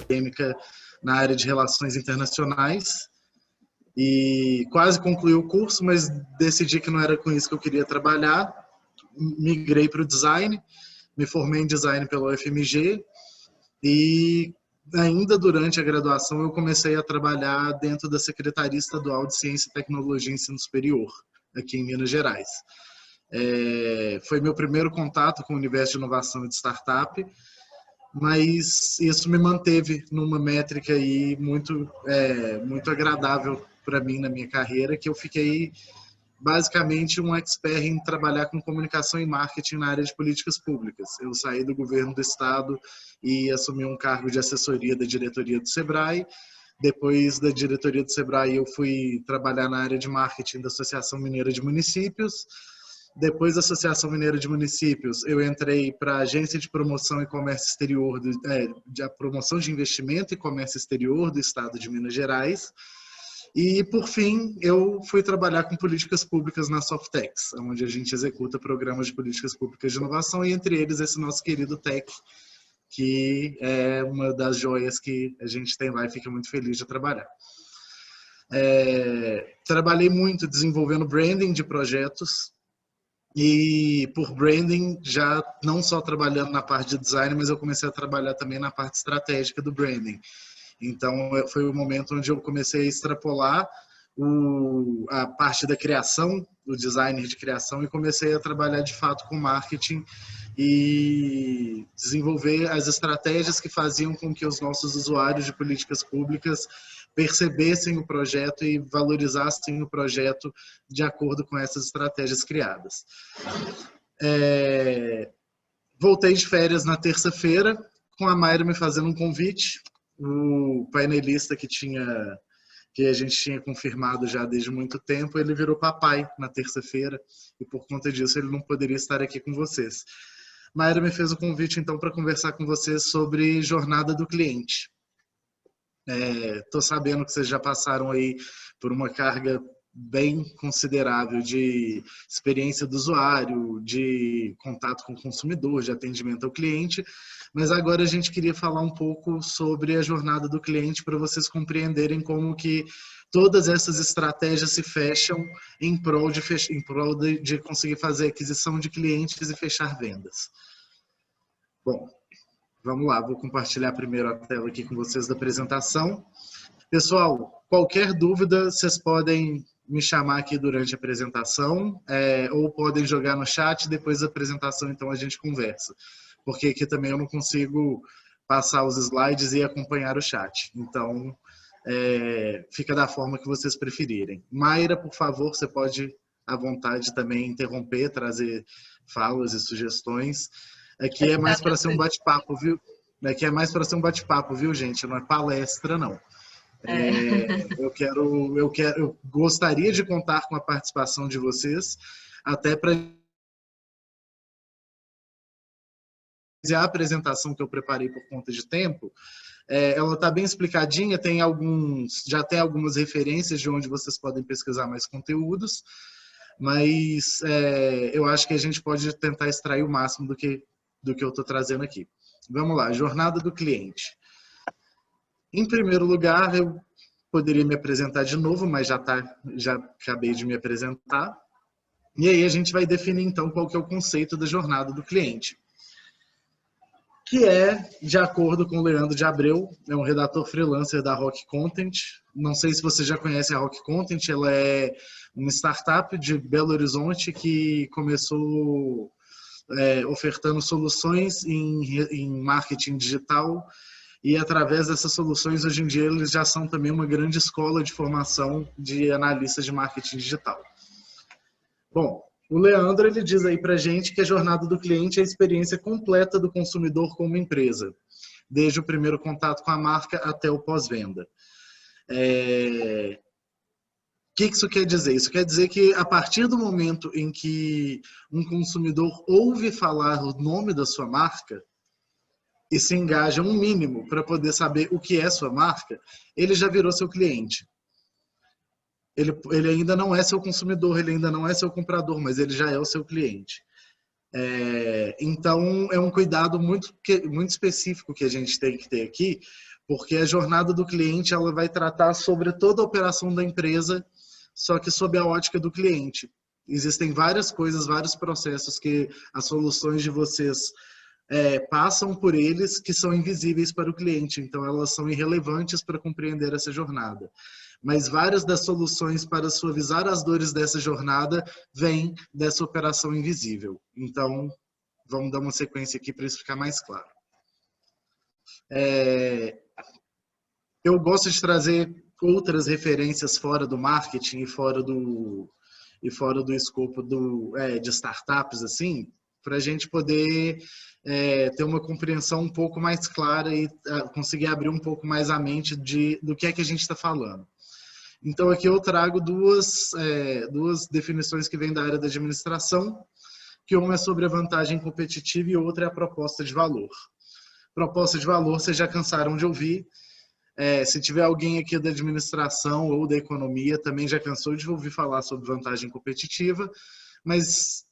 Acadêmica na área de relações internacionais e quase concluí o curso, mas decidi que não era com isso que eu queria trabalhar. Migrei para o design, me formei em design pela UFMG e ainda durante a graduação eu comecei a trabalhar dentro da Secretaria Estadual de Ciência, Tecnologia e Ensino Superior, aqui em Minas Gerais. Foi meu primeiro contato com o universo de inovação e de startup, mas isso me manteve numa métrica aí muito agradável para mim na minha carreira, que eu fiquei basicamente um expert em trabalhar com comunicação e marketing na área de políticas públicas. Eu saí do governo do estado e assumi um cargo de assessoria da diretoria do Sebrae. Depois da diretoria do Sebrae, eu fui trabalhar na área de marketing da Associação Mineira de Municípios. Depois da Associação Mineira de Municípios, eu entrei para a Agência de Promoção e Comércio Exterior, de Promoção de Investimento e Comércio Exterior do Estado de Minas Gerais. E, por fim, eu fui trabalhar com políticas públicas na Softex, onde a gente executa programas de políticas públicas de inovação, e entre eles esse nosso querido TEC, que é uma das joias que a gente tem lá e fica muito feliz de trabalhar. Trabalhei muito desenvolvendo branding de projetos, e por branding, já não só trabalhando na parte de design, mas eu comecei a trabalhar também na parte estratégica do branding. Então, foi o momento onde eu comecei a extrapolar a parte da criação, do designer de criação, e comecei a trabalhar de fato com marketing e desenvolver as estratégias que faziam com que os nossos usuários de políticas públicas percebessem o projeto e valorizassem o projeto de acordo com essas estratégias criadas. Voltei de férias na terça-feira, com a Mayra me fazendo um convite. O painelista que a gente tinha confirmado já desde muito tempo, ele virou papai na terça-feira e por conta disso ele não poderia estar aqui com vocês. Mayra me fez o convite então para conversar com vocês sobre jornada do cliente. Estou sabendo que vocês já passaram aí por uma carga bem considerável de experiência do usuário, de contato com o consumidor, de atendimento ao cliente, mas agora a gente queria falar um pouco sobre a jornada do cliente para vocês compreenderem como que todas essas estratégias se fecham em prol de conseguir fazer aquisição de clientes e fechar vendas. Bom, vamos lá, vou compartilhar primeiro a tela aqui com vocês da apresentação. Pessoal, qualquer dúvida, vocês podem me chamar aqui durante a apresentação, ou podem jogar no chat, depois da apresentação então a gente conversa. Porque aqui também eu não consigo passar os slides e acompanhar o chat. Então, fica da forma que vocês preferirem. Mayra, por favor, você pode, à vontade, também interromper, trazer falas e sugestões. Aqui é mais para ser um bate-papo, viu? Aqui é mais para ser um bate-papo, viu, gente? Não é palestra, não. Eu gostaria de contar com a participação de vocês, até para a apresentação que eu preparei por conta de tempo. Ela está bem explicadinha, já tem algumas referências de onde vocês podem pesquisar mais conteúdos, mas eu acho que a gente pode tentar extrair o máximo do que eu estou trazendo aqui. Vamos lá, jornada do cliente. Em primeiro lugar, eu poderia me apresentar de novo, mas já acabei de me apresentar. E aí a gente vai definir então qual que é o conceito da jornada do cliente, que é, de acordo com o Leandro de Abreu, é um redator freelancer da Rock Content. Não sei se você já conhece a Rock Content, ela é uma startup de Belo Horizonte que começou ofertando soluções em marketing digital, e através dessas soluções, hoje em dia, eles já são também uma grande escola de formação de analistas de marketing digital. Bom, o Leandro ele diz aí para a gente que a jornada do cliente é a experiência completa do consumidor com uma empresa, desde o primeiro contato com a marca até o pós-venda. O que isso quer dizer? Isso quer dizer que a partir do momento em que um consumidor ouve falar o nome da sua marca e se engaja um mínimo para poder saber o que é sua marca, ele já virou seu cliente. Ele ainda não é seu consumidor, ele ainda não é seu comprador, mas ele já é o seu cliente. Então, é um cuidado muito específico que a gente tem que ter aqui, porque a jornada do cliente ela vai tratar sobre toda a operação da empresa, só que sob a ótica do cliente. Existem várias coisas, vários processos que as soluções de vocês passam por eles que são invisíveis para o cliente, então elas são irrelevantes para compreender essa jornada. Mas várias das soluções para suavizar as dores dessa jornada vêm dessa operação invisível. Então, vamos dar uma sequência aqui para isso ficar mais claro. Eu gosto de trazer outras referências fora do marketing e fora do escopo de startups, assim, para a gente poder ter uma compreensão um pouco mais clara e conseguir abrir um pouco mais a mente do que é que a gente está falando. Então, aqui eu trago duas definições que vêm da área da administração, que uma é sobre a vantagem competitiva e outra é a proposta de valor. Proposta de valor, vocês já cansaram de ouvir. Se tiver alguém aqui da administração ou da economia, também já cansou de ouvir falar sobre vantagem competitiva, mas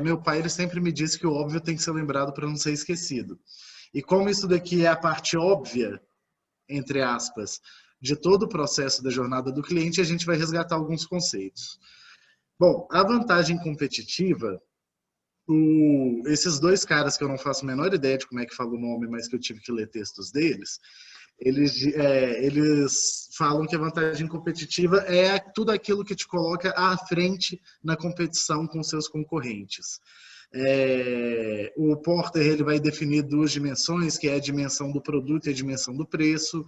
meu pai ele sempre me disse que o óbvio tem que ser lembrado para não ser esquecido. E como isso daqui é a parte óbvia, entre aspas, de todo o processo da jornada do cliente, a gente vai resgatar alguns conceitos. Bom, a vantagem competitiva, esses dois caras que eu não faço a menor ideia de como é que fala o nome, mas que eu tive que ler textos deles, eles falam que a vantagem competitiva é tudo aquilo que te coloca à frente na competição com seus concorrentes. O Porter ele vai definir duas dimensões, que é a dimensão do produto e a dimensão do preço,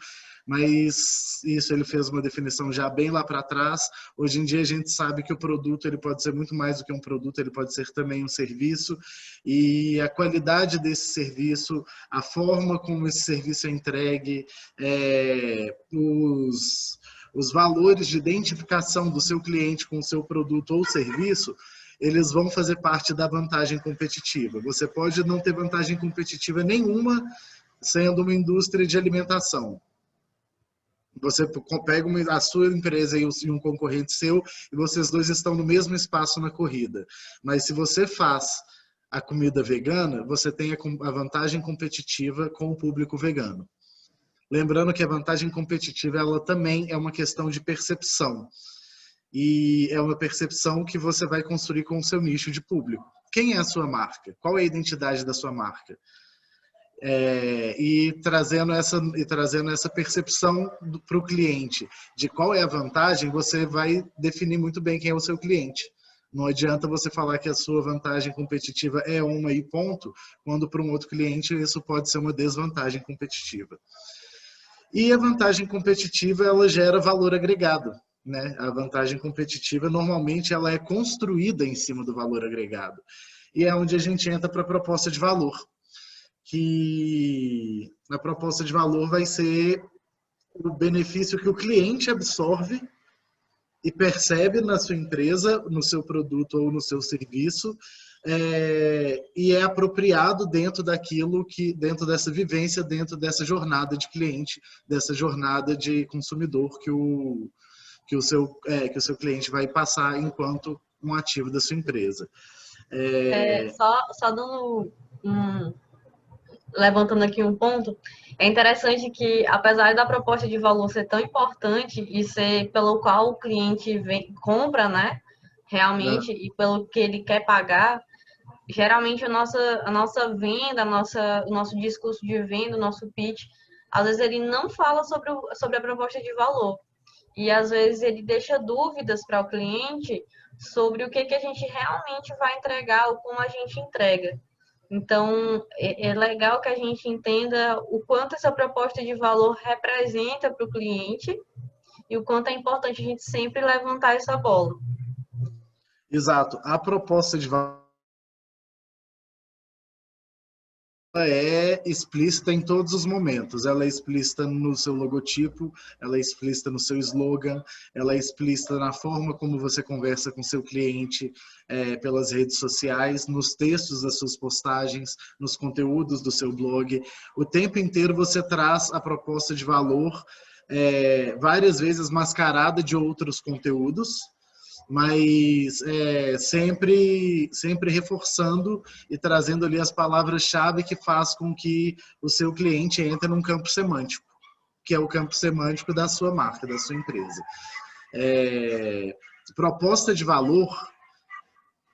mas isso ele fez uma definição já bem lá para trás. Hoje em dia a gente sabe que o produto ele pode ser muito mais do que um produto, ele pode ser também um serviço, e a qualidade desse serviço, a forma como esse serviço é entregue, os valores de identificação do seu cliente com o seu produto ou serviço, eles vão fazer parte da vantagem competitiva. Você pode não ter vantagem competitiva nenhuma sendo uma indústria de alimentação. Você pega a sua empresa e um concorrente seu e vocês dois estão no mesmo espaço na corrida. Mas se você faz a comida vegana, você tem a vantagem competitiva com o público vegano. Lembrando que a vantagem competitiva ela também é uma questão de percepção. E é uma percepção que você vai construir com o seu nicho de público. Quem é a sua marca? Qual é a identidade da sua marca? E trazendo essa percepção para o cliente de qual é a vantagem, você vai definir muito bem quem é o seu cliente. Não adianta você falar que a sua vantagem competitiva é uma e ponto, quando para um outro cliente isso pode ser uma desvantagem competitiva. E a vantagem competitiva ela gera valor agregado. Né? A vantagem competitiva, normalmente, ela é construída em cima do valor agregado. E é onde a gente entra para a proposta de valor. Que a proposta de valor vai ser o benefício que o cliente absorve e percebe na sua empresa, no seu produto ou no seu serviço, e é apropriado dentro dentro dessa vivência, dentro dessa jornada de cliente, dessa jornada de consumidor que o seu cliente vai passar enquanto um ativo da sua empresa. Só dando levantando aqui um ponto, é interessante que, apesar da proposta de valor ser tão importante e ser pelo qual o cliente compra, né, realmente, e pelo que ele quer pagar, geralmente a nossa venda, o nosso discurso de venda, o nosso pitch, às vezes ele não fala sobre a proposta de valor. E às vezes ele deixa dúvidas para o cliente sobre o que a gente realmente vai entregar ou como a gente entrega. Então, é legal que a gente entenda o quanto essa proposta de valor representa para o cliente e o quanto é importante a gente sempre levantar essa bola. Exato. A proposta de valor é explícita em todos os momentos. Ela é explícita no seu logotipo, ela é explícita no seu slogan, ela é explícita na forma como você conversa com seu cliente pelas redes sociais, nos textos das suas postagens, nos conteúdos do seu blog. O tempo inteiro você traz a proposta de valor várias vezes mascarada de outros conteúdos, mas sempre reforçando e trazendo ali as palavras-chave que faz com que o seu cliente entre num campo semântico, que é o campo semântico da sua marca, da sua empresa. Proposta de valor,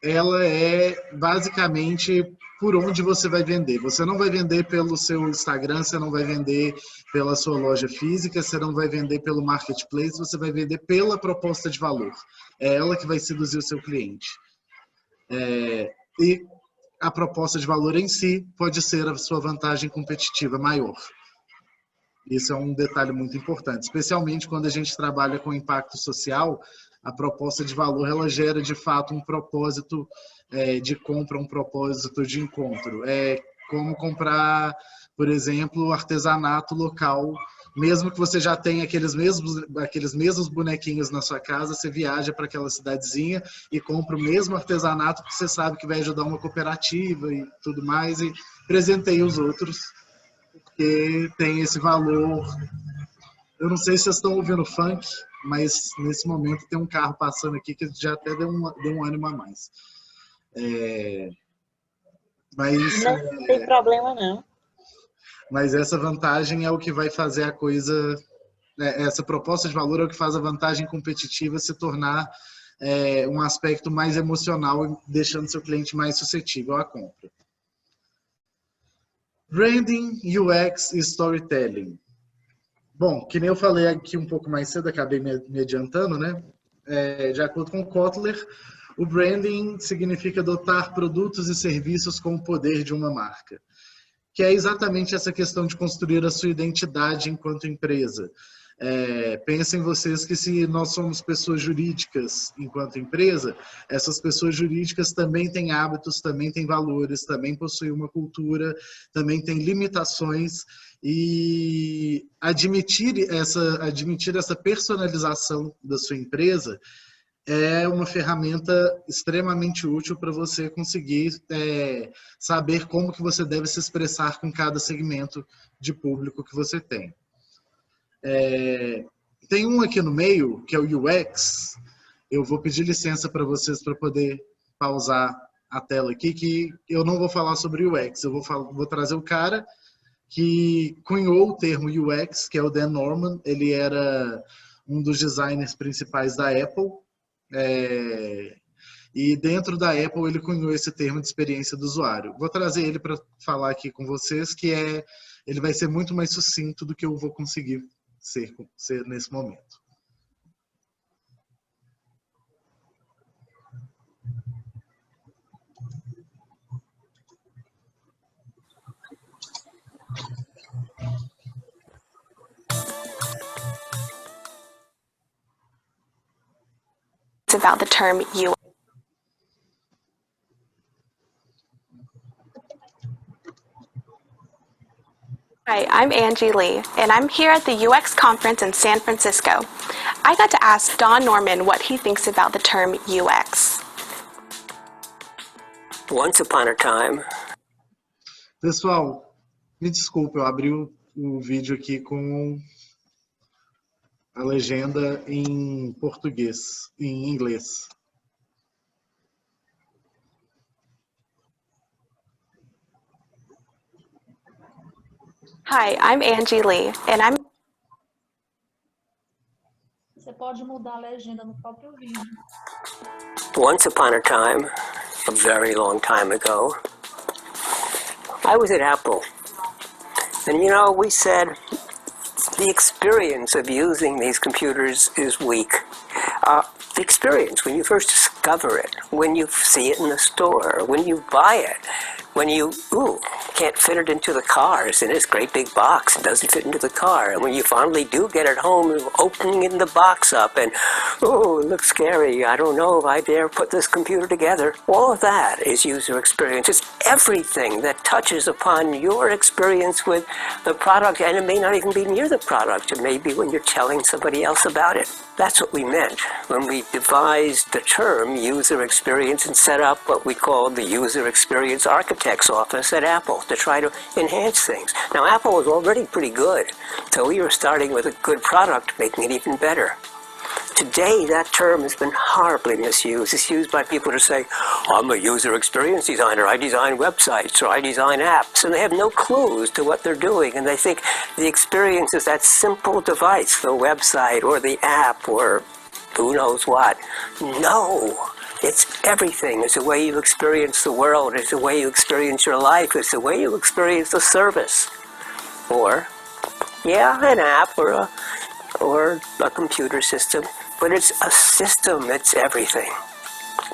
ela é basicamente por onde você vai vender. Você não vai vender pelo seu Instagram, você não vai vender pela sua loja física, você não vai vender pelo marketplace, você vai vender pela proposta de valor. É ela que vai seduzir o seu cliente. E a proposta de valor em si pode ser a sua vantagem competitiva maior. Isso é um detalhe muito importante, especialmente quando a gente trabalha com impacto social. A proposta de valor, ela gera de fato um propósito de compra, um propósito de encontro. É como comprar, por exemplo, artesanato local, mesmo que você já tenha aqueles mesmos bonequinhos na sua casa, você viaja para aquela cidadezinha e compra o mesmo artesanato, porque você sabe que vai ajudar uma cooperativa e tudo mais, e presenteia os outros, porque tem esse valor. Eu não sei se vocês estão ouvindo funk, mas nesse momento tem um carro passando aqui que já até deu um ânimo a mais. Mas não tem problema, não. Mas essa vantagem é o que vai fazer a coisa... Essa proposta de valor é o que faz a vantagem competitiva se tornar um aspecto mais emocional, deixando seu cliente mais suscetível à compra. Branding, UX e Storytelling. Bom, que nem eu falei aqui um pouco mais cedo, acabei me adiantando, né? De acordo com Kotler, o branding significa dotar produtos e serviços com o poder de uma marca, que é exatamente essa questão de construir a sua identidade enquanto empresa. Pensem vocês que se nós somos pessoas jurídicas enquanto empresa, essas pessoas jurídicas também têm hábitos, também têm valores, também possuem uma cultura, também têm limitações, e admitir essa personalização da sua empresa é uma ferramenta extremamente útil para você conseguir saber como que você deve se expressar com cada segmento de público que você tem. Tem um aqui no meio, que é o UX. Eu vou pedir licença para vocês para poder pausar a tela aqui, que eu não vou falar sobre UX, eu vou trazer o cara que cunhou o termo UX, que é o Dan Norman. Ele era um dos designers principais da Apple, e dentro da Apple ele cunhou esse termo de experiência do usuário. Vou trazer ele para falar aqui com vocês, que ele vai ser muito mais sucinto do que eu vou conseguir ser nesse momento. About the term UX. Hi, I'm Angie Lee, and I'm here at the UX conference in San Francisco. I got to ask Don Norman what he thinks about the term UX. Once upon a time. Pessoal, me desculpe, eu abri o vídeo aqui com a legenda em português, em inglês. Hi, I'm Angie Lee, and I'm... Você pode mudar a legenda no próprio vídeo. Once upon a time, a very long time ago, I was at Apple. And you know, we said the experience of using these computers is weak. The experience, when you first discover it, when you see it in the store, when you buy it, when you, can't fit it into the car. It's in this great big box. It doesn't fit into the car. And when you finally do get it home, opening the box up and, it looks scary. I don't know if I dare put this computer together. All of that is user experience. It's everything that touches upon your experience with the product, and it may not even be near the product. It may be when you're telling somebody else about it. That's what we meant when we devised the term user experience and set up what we called the User Experience Architect's Office at Apple to try to enhance things. Now, Apple was already pretty good, so we were starting with a good product, making it even better. today that term has been horribly misused. It's used by people to say, I'm a user experience designer, I design websites or I design apps, and they have no clues to what they're doing, and they think the experience is that simple device, the website or the app or who knows what. No, it's everything. It's the way you experience the world, it's the way you experience your life, it's the way you experience the service. Or, yeah, an app or a computer system, but it's a system, it's everything.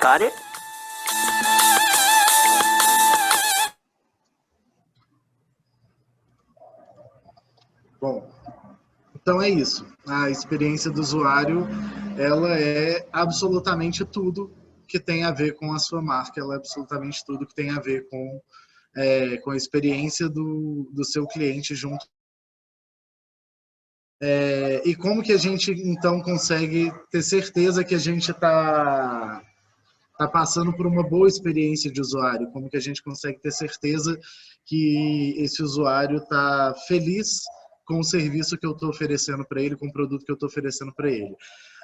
Got it? Bom, então é isso. A experiência do usuário, ela é absolutamente tudo que tem a ver com a sua marca, ela é absolutamente tudo que tem a ver com a experiência do seu cliente junto. E como que a gente, então, consegue ter certeza que a gente está passando por uma boa experiência de usuário? Como que a gente consegue ter certeza que esse usuário está feliz com o serviço que eu estou oferecendo para ele, com o produto que eu estou oferecendo para ele?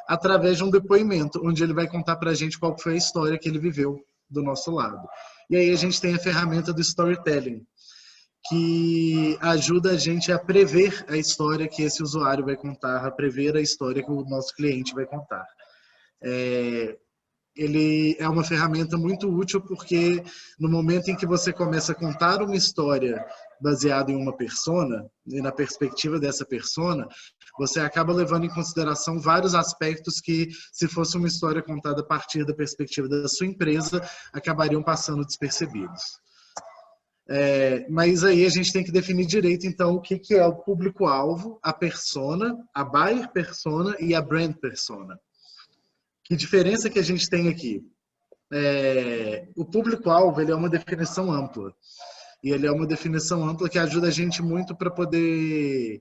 Através de um depoimento, onde ele vai contar para a gente qual foi a história que ele viveu do nosso lado. E aí a gente tem a ferramenta do storytelling, que ajuda a gente a prever a história que esse usuário vai contar, a prever a história que o nosso cliente vai contar. Ele é uma ferramenta muito útil porque no momento em que você começa a contar uma história baseada em uma persona, e na perspectiva dessa persona, você acaba levando em consideração vários aspectos que, se fosse uma história contada a partir da perspectiva da sua empresa, acabariam passando despercebidos. Mas aí a gente tem que definir direito, então, o que é o público-alvo, a persona, a buyer persona e a brand persona. Que diferença que a gente tem aqui? O público-alvo, ele é uma definição ampla. E ele é uma definição ampla que ajuda a gente muito para poder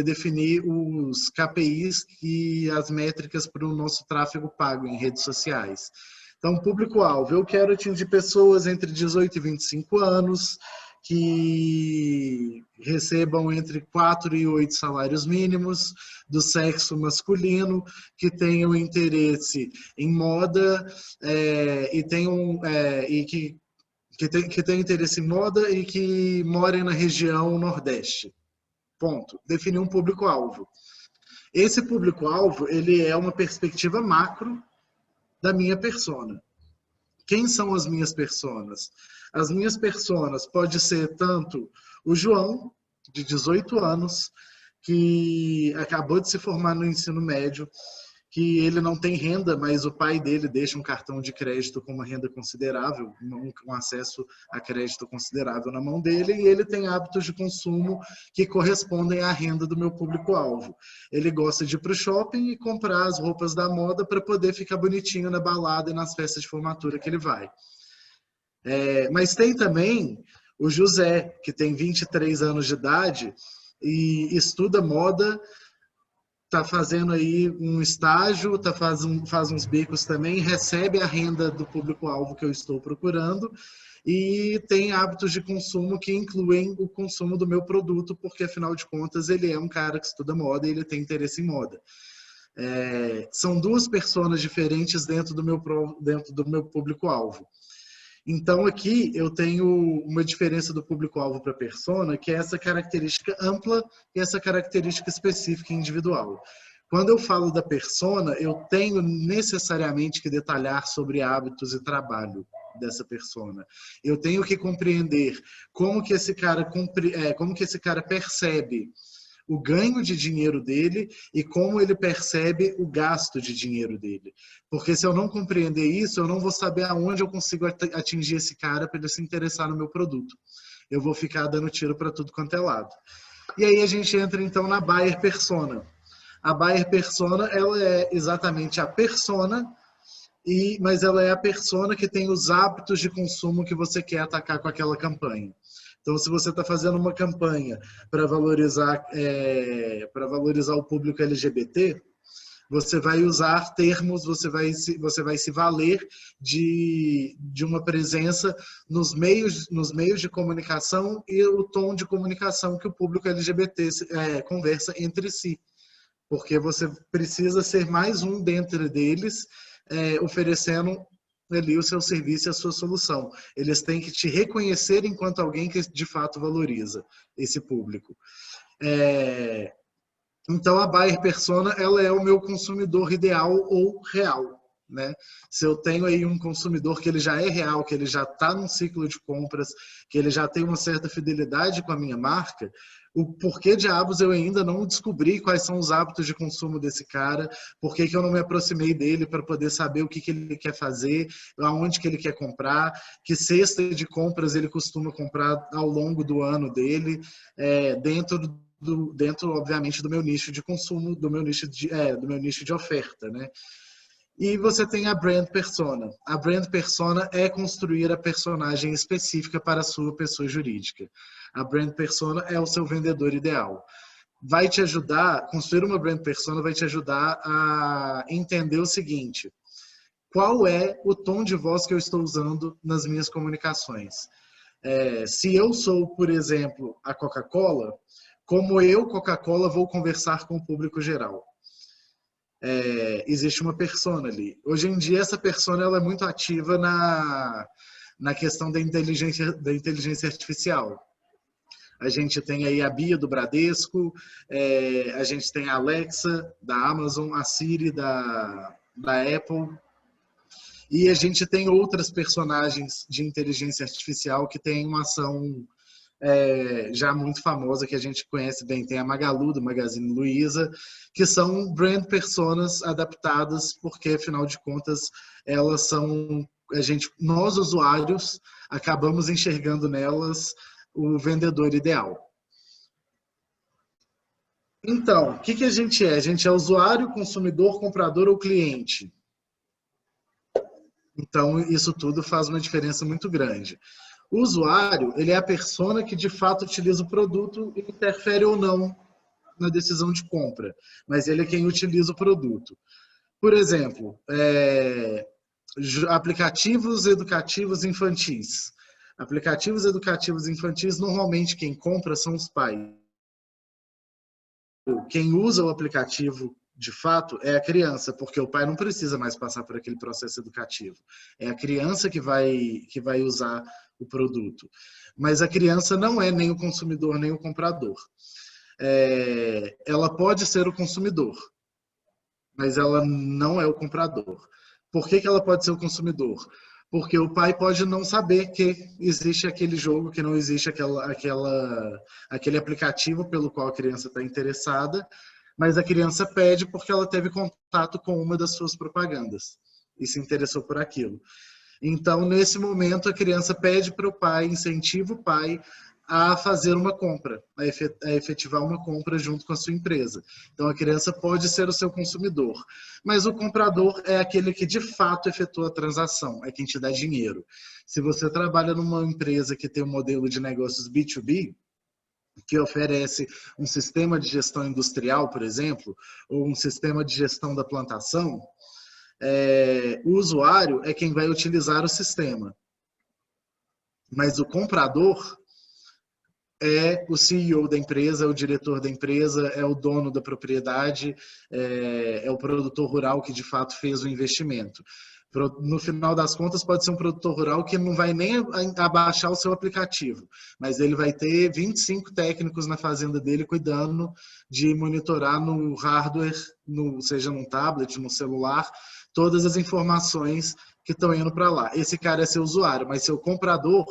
definir os KPIs e as métricas para o nosso tráfego pago em redes sociais. Então, público-alvo, eu quero atingir pessoas entre 18 e 25 anos, que recebam entre 4 e 8 salários mínimos, do sexo masculino, que tenham interesse em moda que tenham interesse em moda e que morem na região Nordeste. Ponto. Definir um público-alvo. Esse público-alvo, ele é uma perspectiva macro da minha persona. Quem são as minhas personas? As minhas personas pode ser tanto o João, de 18 anos, que acabou de se formar no ensino médio, que ele não tem renda, mas o pai dele deixa um cartão de crédito com uma renda considerável, um acesso a crédito considerável na mão dele, e ele tem hábitos de consumo que correspondem à renda do meu público-alvo. Ele gosta de ir para o shopping e comprar as roupas da moda para poder ficar bonitinho na balada e nas festas de formatura que ele vai. Mas tem também o José, que tem 23 anos de idade e estuda moda, está fazendo aí um estágio, faz uns bicos também, recebe a renda do público-alvo que eu estou procurando e tem hábitos de consumo que incluem o consumo do meu produto, porque afinal de contas ele é um cara que estuda moda e ele tem interesse em moda. São duas personas diferentes dentro do meu público-alvo. Então aqui eu tenho uma diferença do público-alvo para a persona, que é essa característica ampla e essa característica específica e individual. Quando eu falo da persona, eu tenho necessariamente que detalhar sobre hábitos e trabalho dessa persona. Eu tenho que compreender como que esse cara percebe o ganho de dinheiro dele e como ele percebe o gasto de dinheiro dele. Porque se eu não compreender isso, eu não vou saber aonde eu consigo atingir esse cara para ele se interessar no meu produto. Eu vou ficar dando tiro para tudo quanto é lado. E aí a gente entra então na buyer persona. A buyer persona, ela é exatamente a persona, mas ela é a persona que tem os hábitos de consumo que você quer atacar com aquela campanha. Então, se você está fazendo uma campanha para valorizar o público LGBT, você vai usar termos, você vai se valer de uma presença nos meios de comunicação e o tom de comunicação que o público LGBT conversa entre si. porque você precisa ser mais um dentro deles, oferecendo ali o seu serviço e a sua solução. Eles têm que te reconhecer enquanto alguém que de fato valoriza esse público. Então, a buyer persona, ela é o meu consumidor ideal ou real, né? Se eu tenho aí um consumidor que ele já é real, que ele já está num ciclo de compras, que ele já tem uma certa fidelidade com a minha marca, o porquê diabos eu ainda não descobri quais são os hábitos de consumo desse cara, por que eu não me aproximei dele para poder saber o que ele quer fazer, aonde que ele quer comprar, que cesta de compras ele costuma comprar ao longo do ano dele, dentro, obviamente, do meu nicho de consumo, do meu nicho de oferta, né? E você tem a brand persona. A brand persona é construir a personagem específica para a sua pessoa jurídica. A brand persona é o seu vendedor ideal. Vai te ajudar, construir uma brand persona vai te ajudar a entender o seguinte: qual é o tom de voz que eu estou usando nas minhas comunicações? Se eu sou, por exemplo, a Coca-Cola, como eu, Coca-Cola, vou conversar com o público geral? Existe uma persona ali. Hoje em dia, essa persona ela é muito ativa na questão da inteligência artificial. A gente tem aí a Bia do Bradesco, a gente tem a Alexa da Amazon, a Siri da Apple, e a gente tem outras personagens de inteligência artificial que têm uma ação já muito famosa, que a gente conhece bem. Tem a Magalu, do Magazine Luiza, que são brand personas adaptadas, porque, afinal de contas, elas são... nós, usuários, acabamos enxergando nelas o vendedor ideal. Então, o que a gente é? A gente é usuário, consumidor, comprador ou cliente? Então, isso tudo faz uma diferença muito grande. O usuário, ele é a persona que de fato utiliza o produto e interfere ou não na decisão de compra, mas ele é quem utiliza o produto. Por exemplo, aplicativos educativos infantis. Aplicativos educativos infantis, normalmente quem compra são os pais. Quem usa o aplicativo de fato é a criança, porque o pai não precisa mais passar por aquele processo educativo. É a criança que vai usar o produto. Mas a criança não é nem o consumidor, nem o comprador. Ela pode ser o consumidor, mas ela não é o comprador. Por que ela pode ser o consumidor? Porque o pai pode não saber que existe aquele jogo, que não existe aquele aplicativo pelo qual a criança está interessada, mas a criança pede porque ela teve contato com uma das suas propagandas e se interessou por aquilo. Então, nesse momento, a criança pede para o pai, incentiva o pai a fazer uma compra, a efetivar uma compra junto com a sua empresa. Então, a criança pode ser o seu consumidor, mas o comprador é aquele que de fato efetua a transação, é quem te dá dinheiro. Se você trabalha numa empresa que tem um modelo de negócios B2B, que oferece um sistema de gestão industrial, por exemplo, ou um sistema de gestão da plantação, o usuário é quem vai utilizar o sistema. Mas o comprador é o CEO da empresa, é o diretor da empresa, é o dono da propriedade, é o produtor rural que de fato fez o investimento. No final das contas, pode ser um produtor rural que não vai nem abaixar o seu aplicativo, mas ele vai ter 25 técnicos na fazenda dele cuidando de monitorar no hardware, seja num tablet, no celular, todas as informações que estão indo para lá. Esse cara é seu usuário, mas seu comprador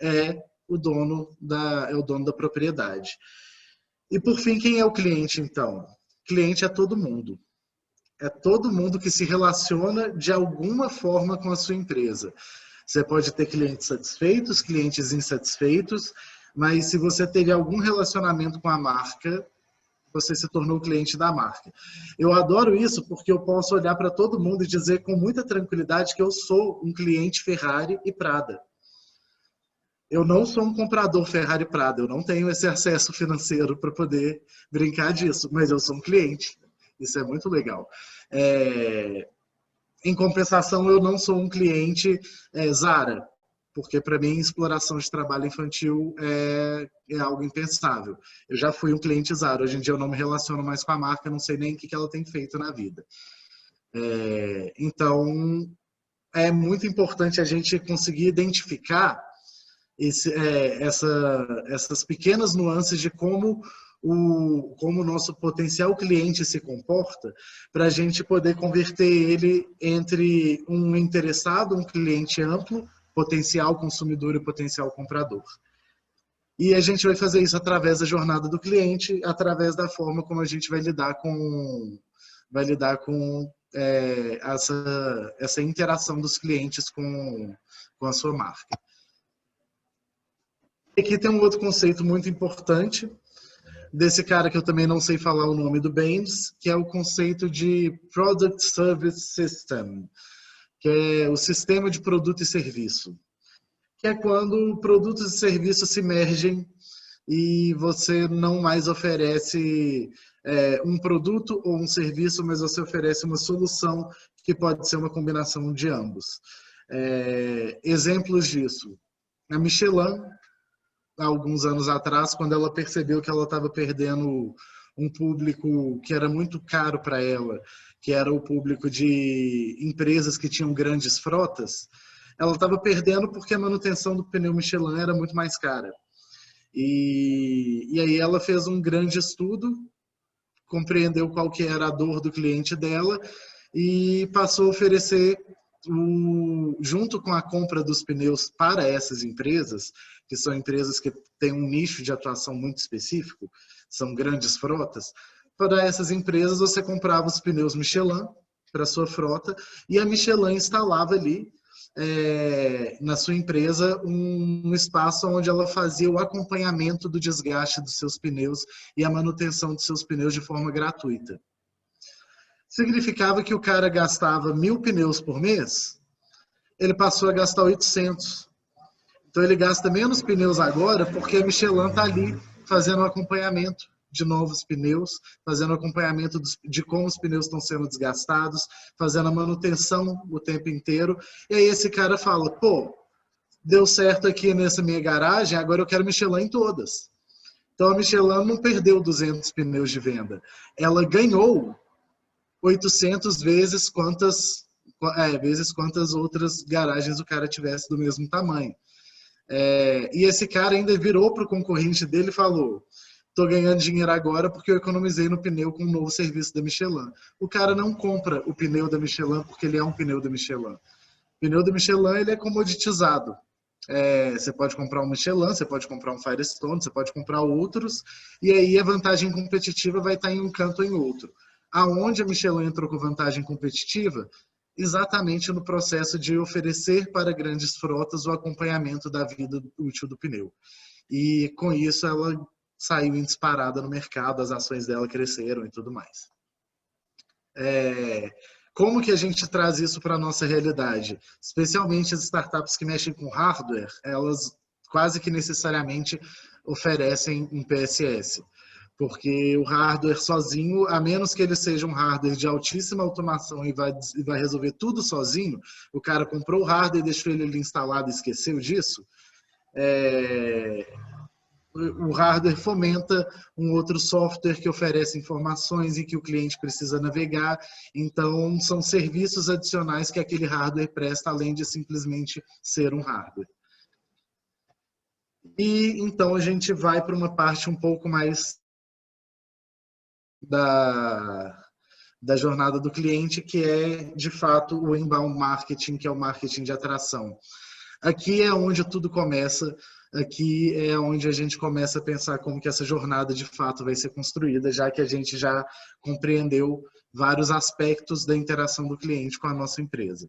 é o dono da propriedade. E por fim, quem é o cliente, então? O cliente é todo mundo. É todo mundo que se relaciona de alguma forma com a sua empresa. Você pode ter clientes satisfeitos, clientes insatisfeitos, mas se você teve algum relacionamento com a marca, você se tornou cliente da marca. Eu adoro isso porque eu posso olhar para todo mundo e dizer com muita tranquilidade que eu sou um cliente Ferrari e Prada. Eu não sou um comprador Ferrari e Prada, eu não tenho esse acesso financeiro para poder brincar disso, mas eu sou um cliente. Isso é muito legal. Em compensação, eu não sou um cliente Zara. porque para mim exploração de trabalho infantil é algo impensável. Eu já fui um cliente Zara, hoje em dia eu não me relaciono mais com a marca, não sei nem o que ela tem feito na vida. Então, é muito importante a gente conseguir identificar essas pequenas nuances de como o nosso potencial cliente se comporta, para a gente poder converter ele entre um interessado, um cliente amplo, potencial consumidor e potencial comprador. E a gente vai fazer isso através da jornada do cliente, através da forma como a gente vai lidar com essa interação dos clientes com a sua marca. Aqui tem um outro conceito muito importante, desse cara que eu também não sei falar o nome do Baines, que é o conceito de Product Service System, que é o sistema de produto e serviço, que é quando produtos e serviços se mergem e você não mais oferece um produto ou um serviço, mas você oferece uma solução que pode ser uma combinação de ambos. Exemplos disso, a Michelin, há alguns anos atrás, quando ela percebeu que ela estava perdendo um público que era muito caro para ela, que era o público de empresas que tinham grandes frotas, ela estava perdendo porque a manutenção do pneu Michelin era muito mais cara. E aí ela fez um grande estudo, compreendeu qual que era a dor do cliente dela e passou a oferecer, junto com a compra dos pneus para essas empresas, que são empresas que têm um nicho de atuação muito específico, são grandes frotas, para essas empresas você comprava os pneus Michelin para a sua frota e a Michelin instalava ali na sua empresa um espaço onde ela fazia o acompanhamento do desgaste dos seus pneus e a manutenção dos seus pneus de forma gratuita. Significava que o cara gastava 1.000 pneus por mês, ele passou a gastar 800. Então ele gasta menos pneus agora porque a Michelin está ali fazendo o acompanhamento de novos pneus, fazendo o acompanhamento de como os pneus estão sendo desgastados, fazendo a manutenção o tempo inteiro. E aí esse cara fala, pô, deu certo aqui nessa minha garagem, agora eu quero Michelin em todas. Então a Michelin não perdeu 200 pneus de venda, ela ganhou 800 vezes quantas outras garagens o cara tivesse do mesmo tamanho. E esse cara ainda virou para o concorrente dele e falou, estou ganhando dinheiro agora porque eu economizei no pneu com um novo serviço da Michelin. O cara não compra o pneu da Michelin porque ele é um pneu da Michelin. O pneu da Michelin ele é comoditizado. Você pode comprar um Michelin, você pode comprar um Firestone, você pode comprar outros, e aí a vantagem competitiva vai estar em um canto ou em outro. Aonde a Michelin entrou com vantagem competitiva? Exatamente no processo de oferecer para grandes frotas o acompanhamento da vida útil do pneu. E com isso ela saiu em disparada no mercado, as ações dela cresceram e tudo mais. Como que a gente traz isso para a nossa realidade? Especialmente as startups que mexem com hardware, elas quase que necessariamente oferecem um PSS. Porque o hardware sozinho, a menos que ele seja um hardware de altíssima automação e vai resolver tudo sozinho, o cara comprou o hardware e deixou ele ali instalado e esqueceu disso, o hardware fomenta um outro software que oferece informações e que o cliente precisa navegar. Então, são serviços adicionais que aquele hardware presta, além de simplesmente ser um hardware. E então a gente vai para uma parte um pouco mais da jornada do cliente, que é, de fato, o inbound marketing, que é o marketing de atração. Aqui é onde tudo começa, aqui é onde a gente começa a pensar como que essa jornada, de fato, vai ser construída, já que a gente já compreendeu vários aspectos da interação do cliente com a nossa empresa.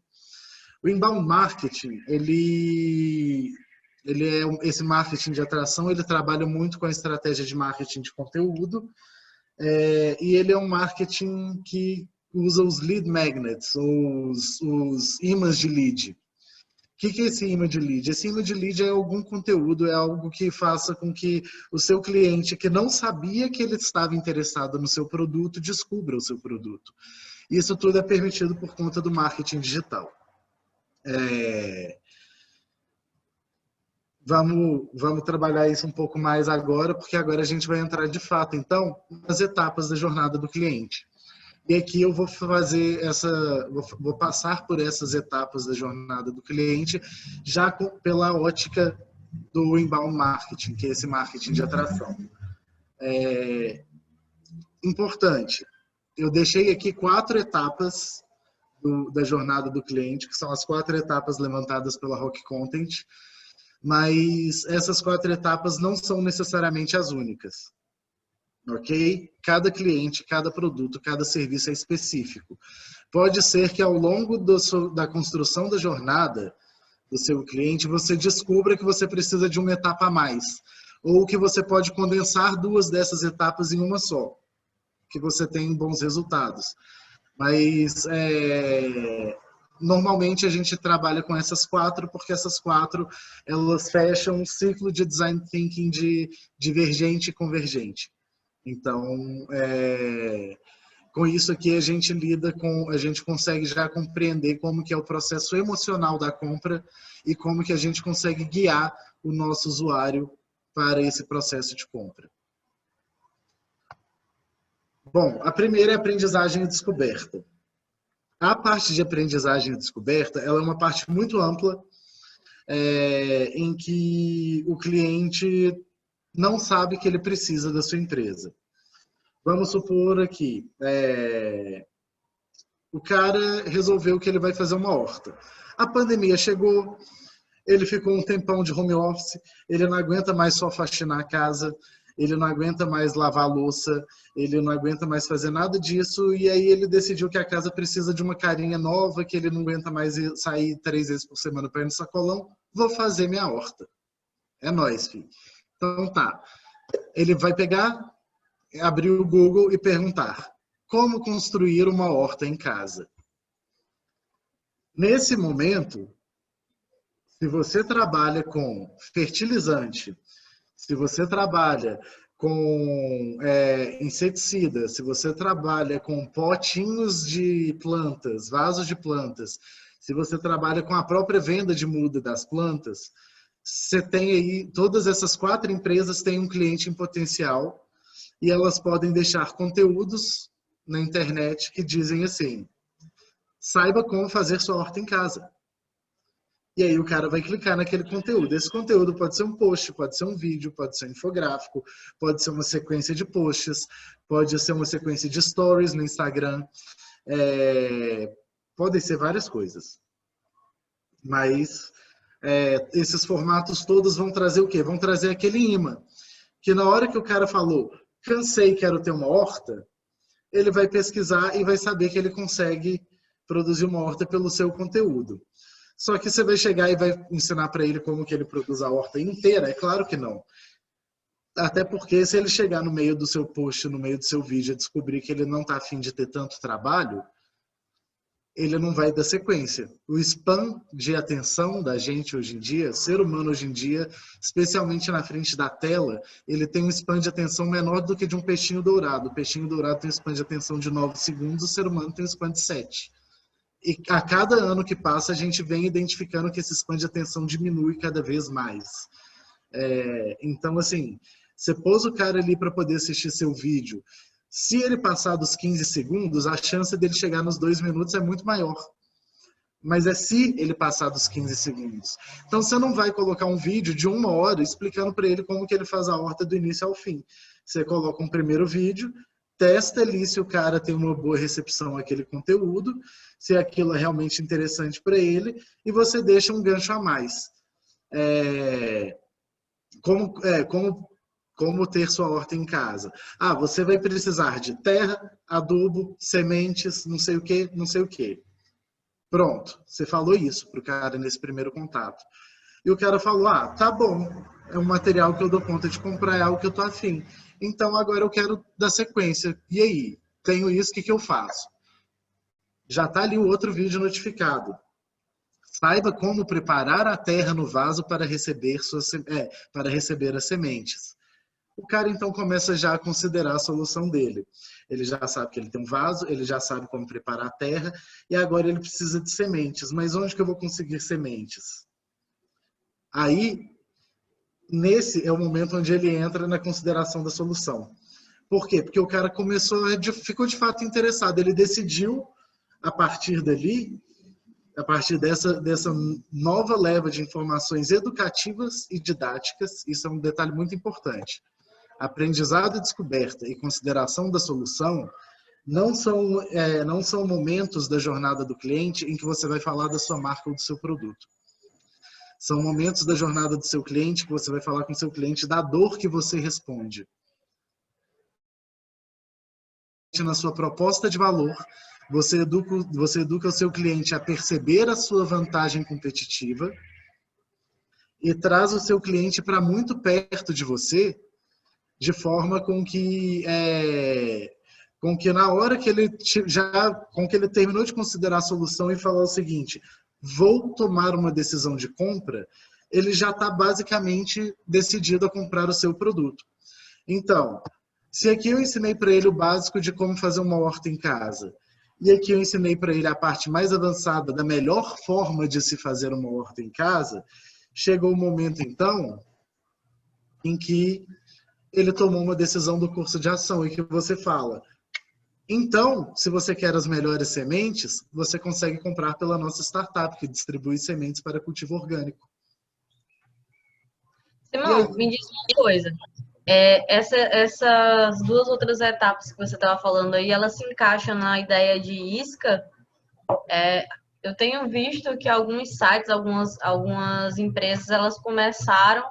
O inbound marketing, esse marketing de atração, ele trabalha muito com a estratégia de marketing de conteúdo, e ele é um marketing que usa os lead magnets, os imãs de lead. O que é esse imã de lead? Esse imã de lead é algum conteúdo, é algo que faça com que o seu cliente, que não sabia que ele estava interessado no seu produto, descubra o seu produto. Isso tudo é permitido por conta do marketing digital. Vamos trabalhar isso um pouco mais agora, porque agora a gente vai entrar de fato, então, nas etapas da jornada do cliente. E aqui eu vou vou passar por essas etapas da jornada do cliente, já pela ótica do inbound marketing, que é esse marketing de atração. Importante, eu deixei aqui 4 etapas da jornada do cliente, que são as 4 etapas levantadas pela Rock Content, mas essas 4 etapas não são necessariamente as únicas, ok? Cada cliente, cada produto, cada serviço é específico. Pode ser que ao longo da construção da jornada do seu cliente, você descubra que você precisa de uma etapa a mais, ou que você pode condensar 2 dessas etapas em uma só, que você tem bons resultados. Mas normalmente a gente trabalha com essas 4, porque essas 4 elas fecham um ciclo de design thinking de divergente e convergente. Então, com isso aqui a gente consegue já compreender como que é o processo emocional da compra e como que a gente consegue guiar o nosso usuário para esse processo de compra. Bom, a primeira é a aprendizagem e descoberta. A parte de aprendizagem e descoberta, ela é uma parte muito ampla, em que o cliente não sabe que ele precisa da sua empresa. Vamos supor aqui, o cara resolveu que ele vai fazer uma horta. A pandemia chegou, ele ficou um tempão de home office, ele não aguenta mais só faxinar a casa, ele não aguenta mais lavar a louça, ele não aguenta mais fazer nada disso, e aí ele decidiu que a casa precisa de uma carinha nova, que ele não aguenta mais sair 3 vezes por semana para ir no sacolão, vou fazer minha horta. É nóis, filho. Então tá, ele vai pegar, abrir o Google e perguntar: como construir uma horta em casa? Nesse momento, se você trabalha com fertilizante, se você trabalha com inseticida, se você trabalha com potinhos de plantas, vasos de plantas, se você trabalha com a própria venda de muda das plantas, você tem aí, todas essas 4 empresas têm um cliente em potencial e elas podem deixar conteúdos na internet que dizem assim: saiba como fazer sua horta em casa. E aí o cara vai clicar naquele conteúdo. Esse conteúdo pode ser um post, pode ser um vídeo, pode ser um infográfico, pode ser uma sequência de posts, pode ser uma sequência de stories no Instagram. Podem ser várias coisas. Mas esses formatos todos vão trazer o quê? Vão trazer aquele imã. Que na hora que o cara falou, cansei, quero ter uma horta, ele vai pesquisar e vai saber que ele consegue produzir uma horta pelo seu conteúdo. Só que você vai chegar e vai ensinar para ele como que ele produz a horta inteira? É claro que não. Até porque se ele chegar no meio do seu post, no meio do seu vídeo e descobrir que ele não está afim de ter tanto trabalho, ele não vai dar sequência. O spam de atenção da gente hoje em dia, ser humano hoje em dia, especialmente na frente da tela, ele tem um spam de atenção menor do que de um peixinho dourado. O peixinho dourado tem um spam de atenção de 9 segundos, o ser humano tem um spam de 7. E a cada ano que passa, a gente vem identificando que esse spam de atenção diminui cada vez mais. Então, assim, você pôs o cara ali para poder assistir seu vídeo. Se ele passar dos 15 segundos, a chance dele chegar nos 2 minutos é muito maior. Mas é se ele passar dos 15 segundos. Então, você não vai colocar um vídeo de 1 hora explicando para ele como que ele faz a horta do início ao fim. Você coloca um primeiro vídeo, testa ali se o cara tem uma boa recepção àquele conteúdo, se aquilo é realmente interessante para ele, e você deixa um gancho a mais. Como ter sua horta em casa? Você vai precisar de terra, adubo, sementes, não sei o que, não sei o que. Pronto, você falou isso para o cara nesse primeiro contato. E o cara falou, tá bom, é um material que eu dou conta de comprar, é algo que eu tô afim. Então agora eu quero dar sequência. E aí? Tenho isso, o que eu faço? Já está ali o outro vídeo notificado. Saiba como preparar a terra no vaso para receber as sementes. O cara então começa já a considerar a solução dele. Ele já sabe que ele tem um vaso, ele já sabe como preparar a terra e agora ele precisa de sementes. Mas onde que eu vou conseguir sementes? Aí Nesse é o momento onde ele entra na consideração da solução. Por quê? Porque o cara ficou de fato interessado, ele decidiu, a partir dali, a partir dessa nova leva de informações educativas e didáticas, isso é um detalhe muito importante. Aprendizado, descoberta e consideração da solução não são momentos da jornada do cliente em que você vai falar da sua marca ou do seu produto. São momentos da jornada do seu cliente que você vai falar com o seu cliente da dor que você responde. Na sua proposta de valor, você educa o seu cliente a perceber a sua vantagem competitiva e traz o seu cliente para muito perto de você, de forma com que na hora que ele terminou de considerar a solução e falar o seguinte, vou tomar uma decisão de compra, ele já está basicamente decidido a comprar o seu produto. Então, se aqui eu ensinei para ele o básico de como fazer uma horta em casa, e aqui eu ensinei para ele a parte mais avançada da melhor forma de se fazer uma horta em casa, chegou o momento, então, em que ele tomou uma decisão do curso de ação, e que você fala, então, se você quer as melhores sementes, você consegue comprar pela nossa startup, que distribui sementes para cultivo orgânico. Simão, me diz uma coisa. Essas duas outras etapas que você estava falando aí, elas se encaixam na ideia de isca? Eu tenho visto que alguns sites, algumas empresas, elas começaram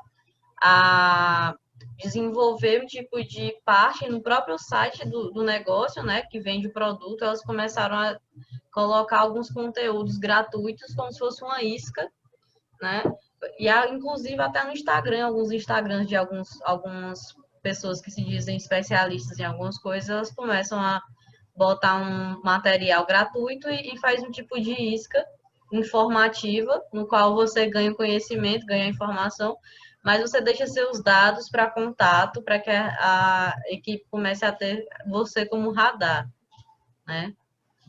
a desenvolver um tipo de parte no próprio site do negócio, né, que vende o produto, elas começaram a colocar alguns conteúdos gratuitos, como se fosse uma isca, né? E inclusive até no Instagram, alguns Instagrams de algumas pessoas que se dizem especialistas em algumas coisas, elas começam a botar um material gratuito e faz um tipo de isca informativa, no qual você ganha conhecimento, ganha informação, mas você deixa seus dados para contato, para que a equipe comece a ter você como radar, né?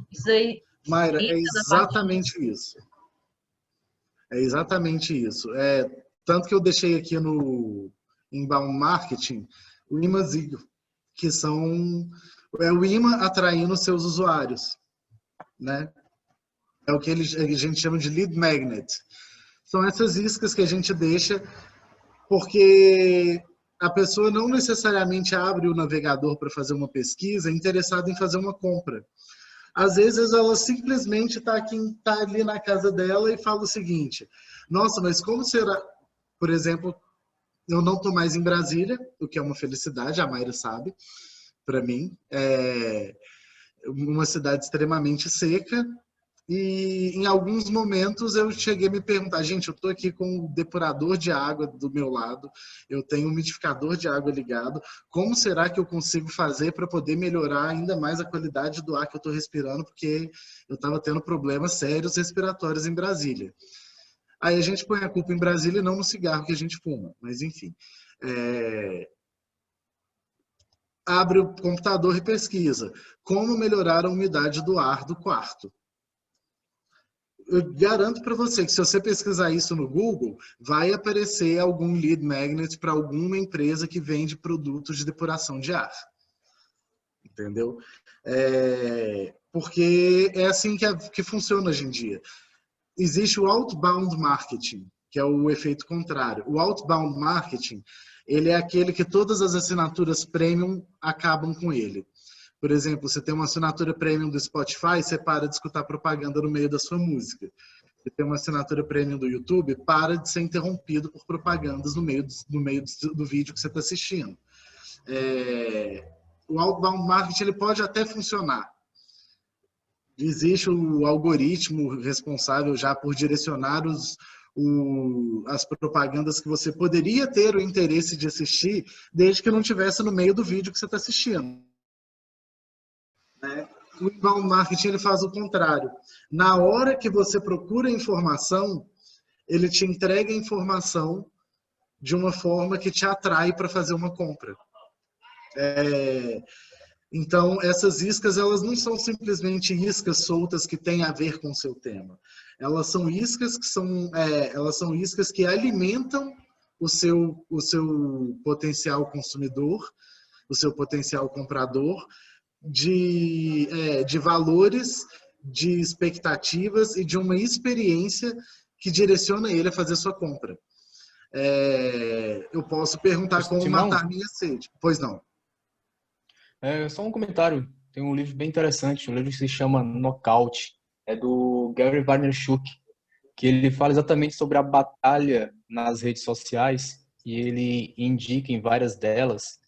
Isso aí... Mayra, é exatamente isso. É exatamente isso. Tanto que eu deixei aqui no Inbound Marketing o IMAzinho, que são o imã atraindo seus usuários, né? É o que a gente chama de lead magnet. São essas iscas que a gente deixa porque a pessoa não necessariamente abre o navegador para fazer uma pesquisa, é interessada em fazer uma compra. Às vezes ela simplesmente está ali na casa dela e fala o seguinte, nossa, mas como será? Por exemplo, eu não estou mais em Brasília, o que é uma felicidade, a Mayra sabe, para mim. É uma cidade extremamente seca e em alguns momentos eu cheguei a me perguntar, gente, eu estou aqui com um depurador de água do meu lado, eu tenho um umidificador de água ligado, como será que eu consigo fazer para poder melhorar ainda mais a qualidade do ar que eu estou respirando, porque eu estava tendo problemas sérios respiratórios em Brasília. Aí a gente põe a culpa em Brasília e não no cigarro que a gente fuma, mas enfim. Abre o computador e pesquisa como melhorar a umidade do ar do quarto. Eu garanto para você que se você pesquisar isso no Google, vai aparecer algum lead magnet para alguma empresa que vende produtos de depuração de ar. Entendeu? Porque é assim que funciona hoje em dia. Existe o outbound marketing, que é o efeito contrário. O outbound marketing, ele é aquele que todas as assinaturas premium acabam com ele. Por exemplo, você tem uma assinatura premium do Spotify, você para de escutar propaganda no meio da sua música. Você tem uma assinatura premium do YouTube, para de ser interrompido por propagandas no meio do vídeo que você está assistindo. O outbound marketing ele pode até funcionar. Existe o algoritmo responsável já por direcionar as propagandas que você poderia ter o interesse de assistir, desde que não estivesse no meio do vídeo que você está assistindo. O inbound marketing ele faz o contrário. Na hora que você procura informação, ele te entrega a informação de uma forma que te atrai para fazer uma compra. Então, essas iscas, elas não são simplesmente iscas soltas que têm a ver com o seu tema. Elas são iscas que alimentam o seu potencial consumidor, o seu potencial comprador, de valores, de expectativas e de uma experiência que direciona ele a fazer sua compra. Eu posso perguntar como Simão, matar minha sede. Pois não. só um comentário. Tem um livro bem interessante, um livro que se chama Knockout, é do Gary Vaynerchuk, que ele fala exatamente sobre a batalha nas redes sociais e ele indica em várias delas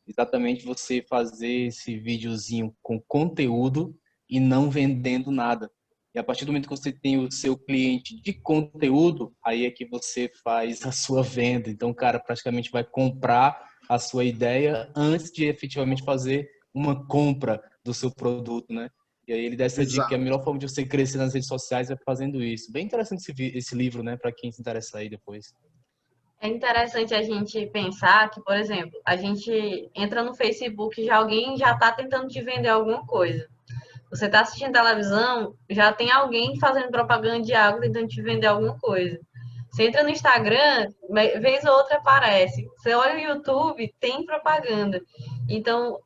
exatamente você fazer esse videozinho com conteúdo e não vendendo nada. E a partir do momento que você tem o seu cliente de conteúdo, aí é que você faz a sua venda. Então, o cara praticamente vai comprar a sua ideia antes de efetivamente fazer uma compra do seu produto, né? E aí ele dá essa dica que a melhor forma de você crescer nas redes sociais é fazendo isso. Bem interessante esse livro, né? Para quem se interessa aí depois. É interessante a gente pensar que, por exemplo, a gente entra no Facebook e alguém já está tentando te vender alguma coisa. Você está assistindo televisão, já tem alguém fazendo propaganda de algo tentando te vender alguma coisa. Você entra no Instagram, vez ou outra aparece. Você olha o YouTube, tem propaganda. Então,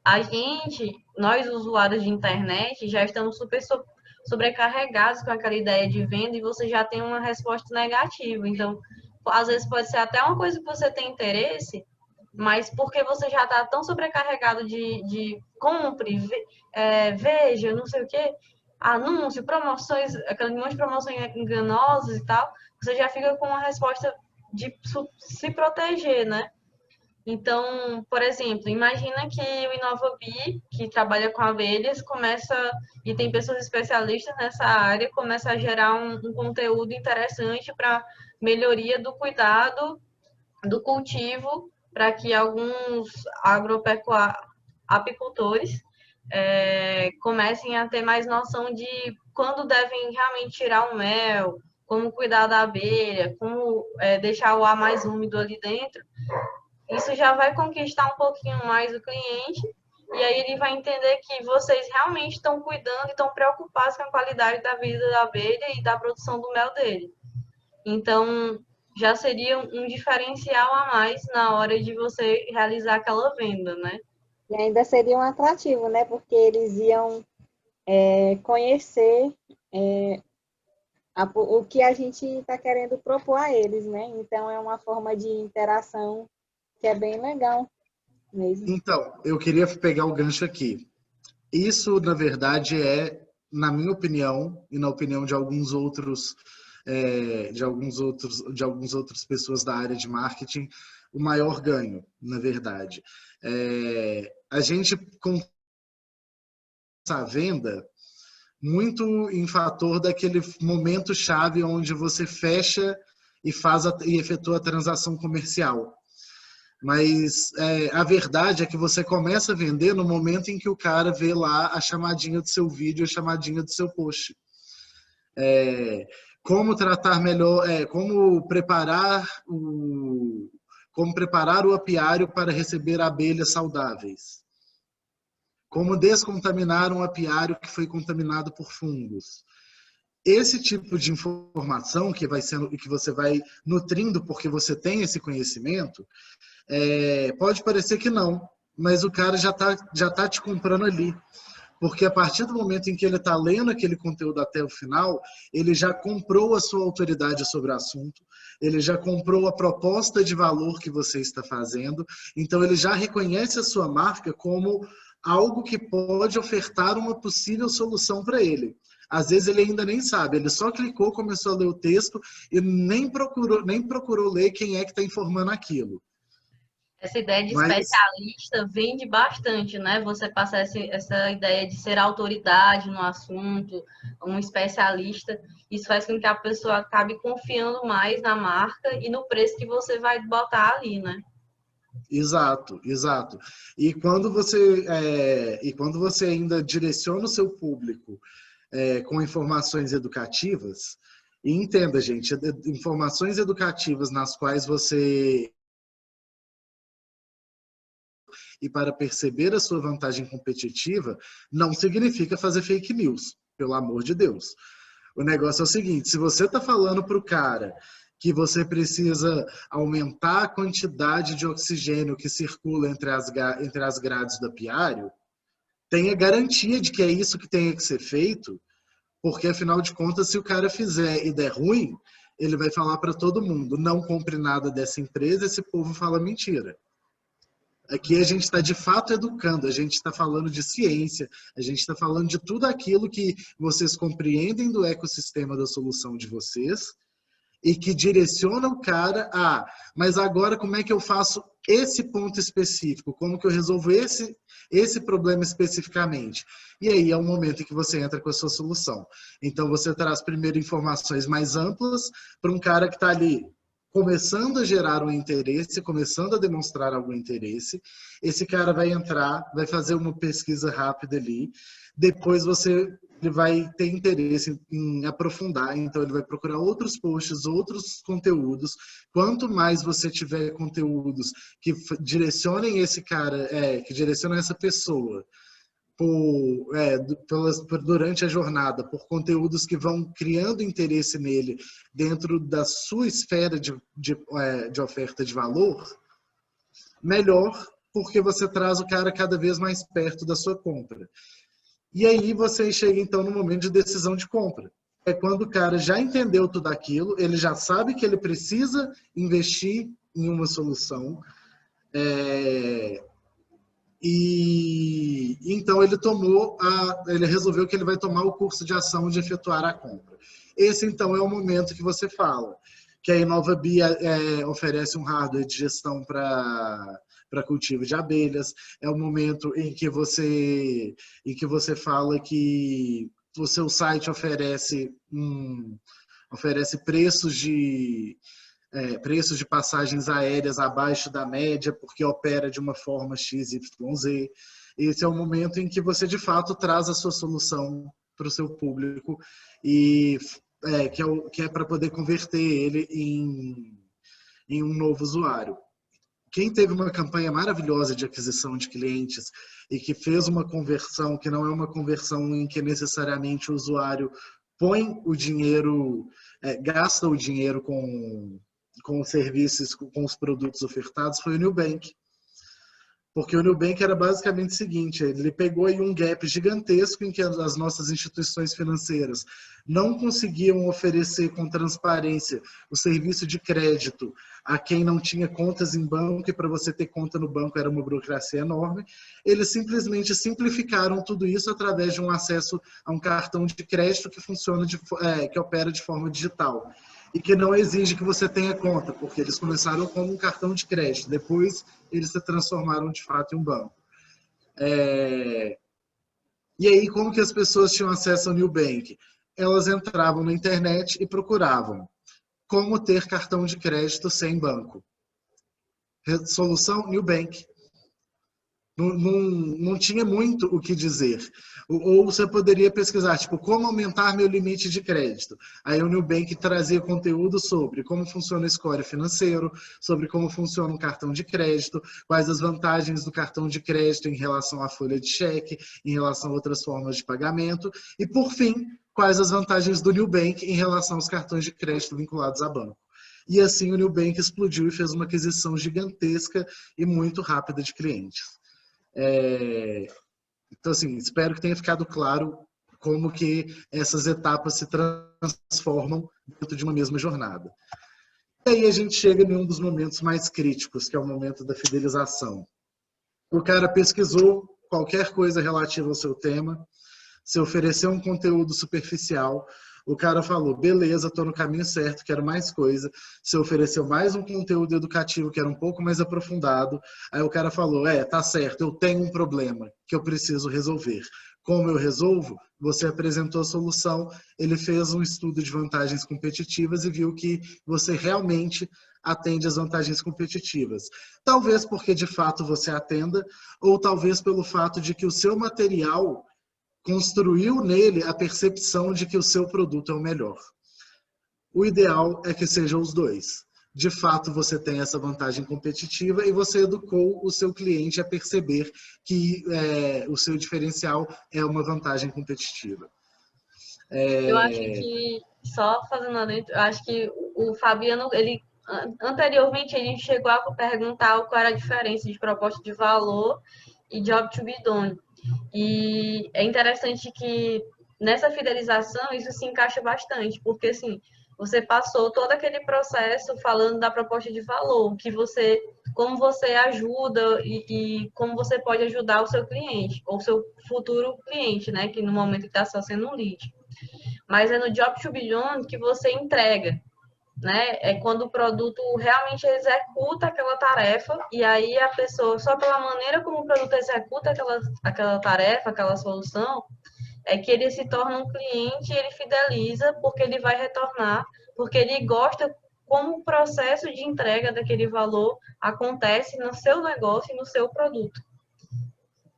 nós usuários de internet, já estamos super sobrecarregados com aquela ideia de venda e você já tem uma resposta negativa. Então, às vezes pode ser até uma coisa que você tem interesse, mas porque você já está tão sobrecarregado de compre, veja, não sei o quê, anúncio, promoções, aquele monte de promoções enganosas e tal, você já fica com uma resposta de se proteger, né? Então, por exemplo, imagina que o InovaBee, que trabalha com abelhas, e tem pessoas especialistas nessa área, começa a gerar um conteúdo interessante para melhoria do cuidado do cultivo, para que alguns apicultores comecem a ter mais noção de quando devem realmente tirar o mel, como cuidar da abelha, como deixar o ar mais úmido ali dentro. Isso já vai conquistar um pouquinho mais o cliente, e aí ele vai entender que vocês realmente estão cuidando e estão preocupados com a qualidade da vida da abelha e da produção do mel dele. Então, já seria um diferencial a mais na hora de você realizar aquela venda, né? E ainda seria um atrativo, né? Porque eles iam conhecer o que a gente está querendo propor a eles, né? Então, é uma forma de interação que é bem legal mesmo. Então, eu queria pegar o gancho aqui. Isso, na verdade, na minha opinião, e na opinião de alguns outros pessoas da área de marketing, o maior ganho, na verdade. A gente com essa venda muito em fator daquele momento chave onde você fecha e efetua a transação comercial. Mas a verdade é que você começa a vender no momento em que o cara vê lá a chamadinha do seu vídeo, a chamadinha do seu post. Como tratar melhor, como preparar o apiário para receber abelhas saudáveis. Como descontaminar um apiário que foi contaminado por fungos. Esse tipo de informação que você vai nutrindo porque você tem esse conhecimento, pode parecer que não, mas o cara já tá te comprando ali. Porque a partir do momento em que ele está lendo aquele conteúdo até o final, ele já comprou a sua autoridade sobre o assunto, ele já comprou a proposta de valor que você está fazendo, então ele já reconhece a sua marca como algo que pode ofertar uma possível solução para ele. Às vezes ele ainda nem sabe, ele só clicou, começou a ler o texto e nem procurou ler quem é que está informando aquilo. Essa ideia de especialista vende bastante, né? Você passar essa ideia de ser autoridade no assunto, um especialista, isso faz com que a pessoa acabe confiando mais na marca e no preço que você vai botar ali, né? Exato, exato. E quando você ainda direciona o seu público com informações educativas, e entenda, gente, informações educativas nas quais você e para perceber a sua vantagem competitiva, não significa fazer fake news, pelo amor de Deus. O negócio é o seguinte, se você está falando para o cara que você precisa aumentar a quantidade de oxigênio que circula entre as grades do apiário, tenha garantia de que é isso que tem que ser feito, porque, afinal de contas, se o cara fizer e der ruim, ele vai falar para todo mundo, não compre nada dessa empresa, esse povo fala mentira. Aqui a gente está, de fato, educando, a gente está falando de ciência, a gente está falando de tudo aquilo que vocês compreendem do ecossistema da solução de vocês e que direciona o cara a, mas agora como é que eu faço esse ponto específico? Como que eu resolvo esse problema especificamente? E aí é o momento em que você entra com a sua solução. Então você traz primeiro informações mais amplas para um cara que está ali começando a gerar um interesse, começando a demonstrar algum interesse. Esse cara vai entrar, vai fazer uma pesquisa rápida ali, depois ele vai ter interesse em aprofundar, então ele vai procurar outros posts, outros conteúdos. Quanto mais você tiver conteúdos que direcionem esse cara, que direcionam essa pessoa durante a jornada, por conteúdos que vão criando interesse nele dentro da sua esfera de oferta de valor, melhor, porque você traz o cara cada vez mais perto da sua compra. E aí você chega então no momento de decisão de compra. É quando o cara já entendeu tudo aquilo, ele já sabe que ele precisa investir em uma solução, e então ele resolveu que ele vai tomar o curso de ação de efetuar a compra. Esse então é o momento que você fala que a InovaBee oferece um hardware de gestão para cultivo de abelhas, é o momento em que você fala que o seu site oferece preços de passagens aéreas abaixo da média, porque opera de uma forma XYZ. Esse é o momento em que você, de fato, traz a sua solução para o seu público, e que é para poder converter ele em um novo usuário. Quem teve uma campanha maravilhosa de aquisição de clientes e que fez uma conversão, que não é uma conversão em que necessariamente o usuário põe o dinheiro, gasta o dinheiro com os serviços, com os produtos ofertados, foi o Nubank. Porque o Nubank era basicamente o seguinte, ele pegou aí um gap gigantesco em que as nossas instituições financeiras não conseguiam oferecer com transparência o serviço de crédito a quem não tinha contas em banco, e para você ter conta no banco era uma burocracia enorme. Eles simplesmente simplificaram tudo isso através de um acesso a um cartão de crédito que funciona, que opera de forma digital e que não exige que você tenha conta, porque eles começaram como um cartão de crédito, depois eles se transformaram de fato em um banco. E aí, como que as pessoas tinham acesso ao Nubank? Elas entravam na internet e procuravam como ter cartão de crédito sem banco. Solução, Nubank. Não tinha muito o que dizer. Ou você poderia pesquisar, tipo, como aumentar meu limite de crédito. Aí o Nubank trazia conteúdo sobre como funciona o score financeiro, sobre como funciona um cartão de crédito, quais as vantagens do cartão de crédito em relação à folha de cheque, em relação a outras formas de pagamento, e, por fim, quais as vantagens do Nubank em relação aos cartões de crédito vinculados a banco. E assim o Nubank explodiu e fez uma aquisição gigantesca e muito rápida de clientes. Então, assim, espero que tenha ficado claro como que essas etapas se transformam dentro de uma mesma jornada. E aí a gente chega em um dos momentos mais críticos, que é o momento da fidelização. O cara pesquisou qualquer coisa relativa ao seu tema, se ofereceu um conteúdo superficial, o cara falou, beleza, estou no caminho certo, quero mais coisa. Se ofereceu mais um conteúdo educativo que era um pouco mais aprofundado, aí o cara falou, tá certo, eu tenho um problema que eu preciso resolver. Como eu resolvo? Você apresentou a solução, ele fez um estudo de vantagens competitivas e viu que você realmente atende às vantagens competitivas. Talvez porque de fato você atenda, ou talvez pelo fato de que o seu material construiu nele a percepção de que o seu produto é o melhor. O ideal é que sejam os dois. De fato, você tem essa vantagem competitiva e você educou o seu cliente a perceber que o seu diferencial é uma vantagem competitiva. Eu acho que só fazendo adentro, eu acho que o Fabiano, ele anteriormente ele chegou a perguntar qual era a diferença de proposta de valor e job to be done. E é interessante que nessa fidelização isso se encaixa bastante, porque assim, você passou todo aquele processo falando da proposta de valor, que você, como você ajuda e como você pode ajudar o seu cliente, ou o seu futuro cliente, né, que no momento está só sendo um lead. Mas é no job to be done que você entrega, né? É quando o produto realmente executa aquela tarefa e aí a pessoa, só pela maneira como o produto executa aquela tarefa, aquela solução, é que ele se torna um cliente e ele fideliza porque ele vai retornar, porque ele gosta como o processo de entrega daquele valor acontece no seu negócio e no seu produto,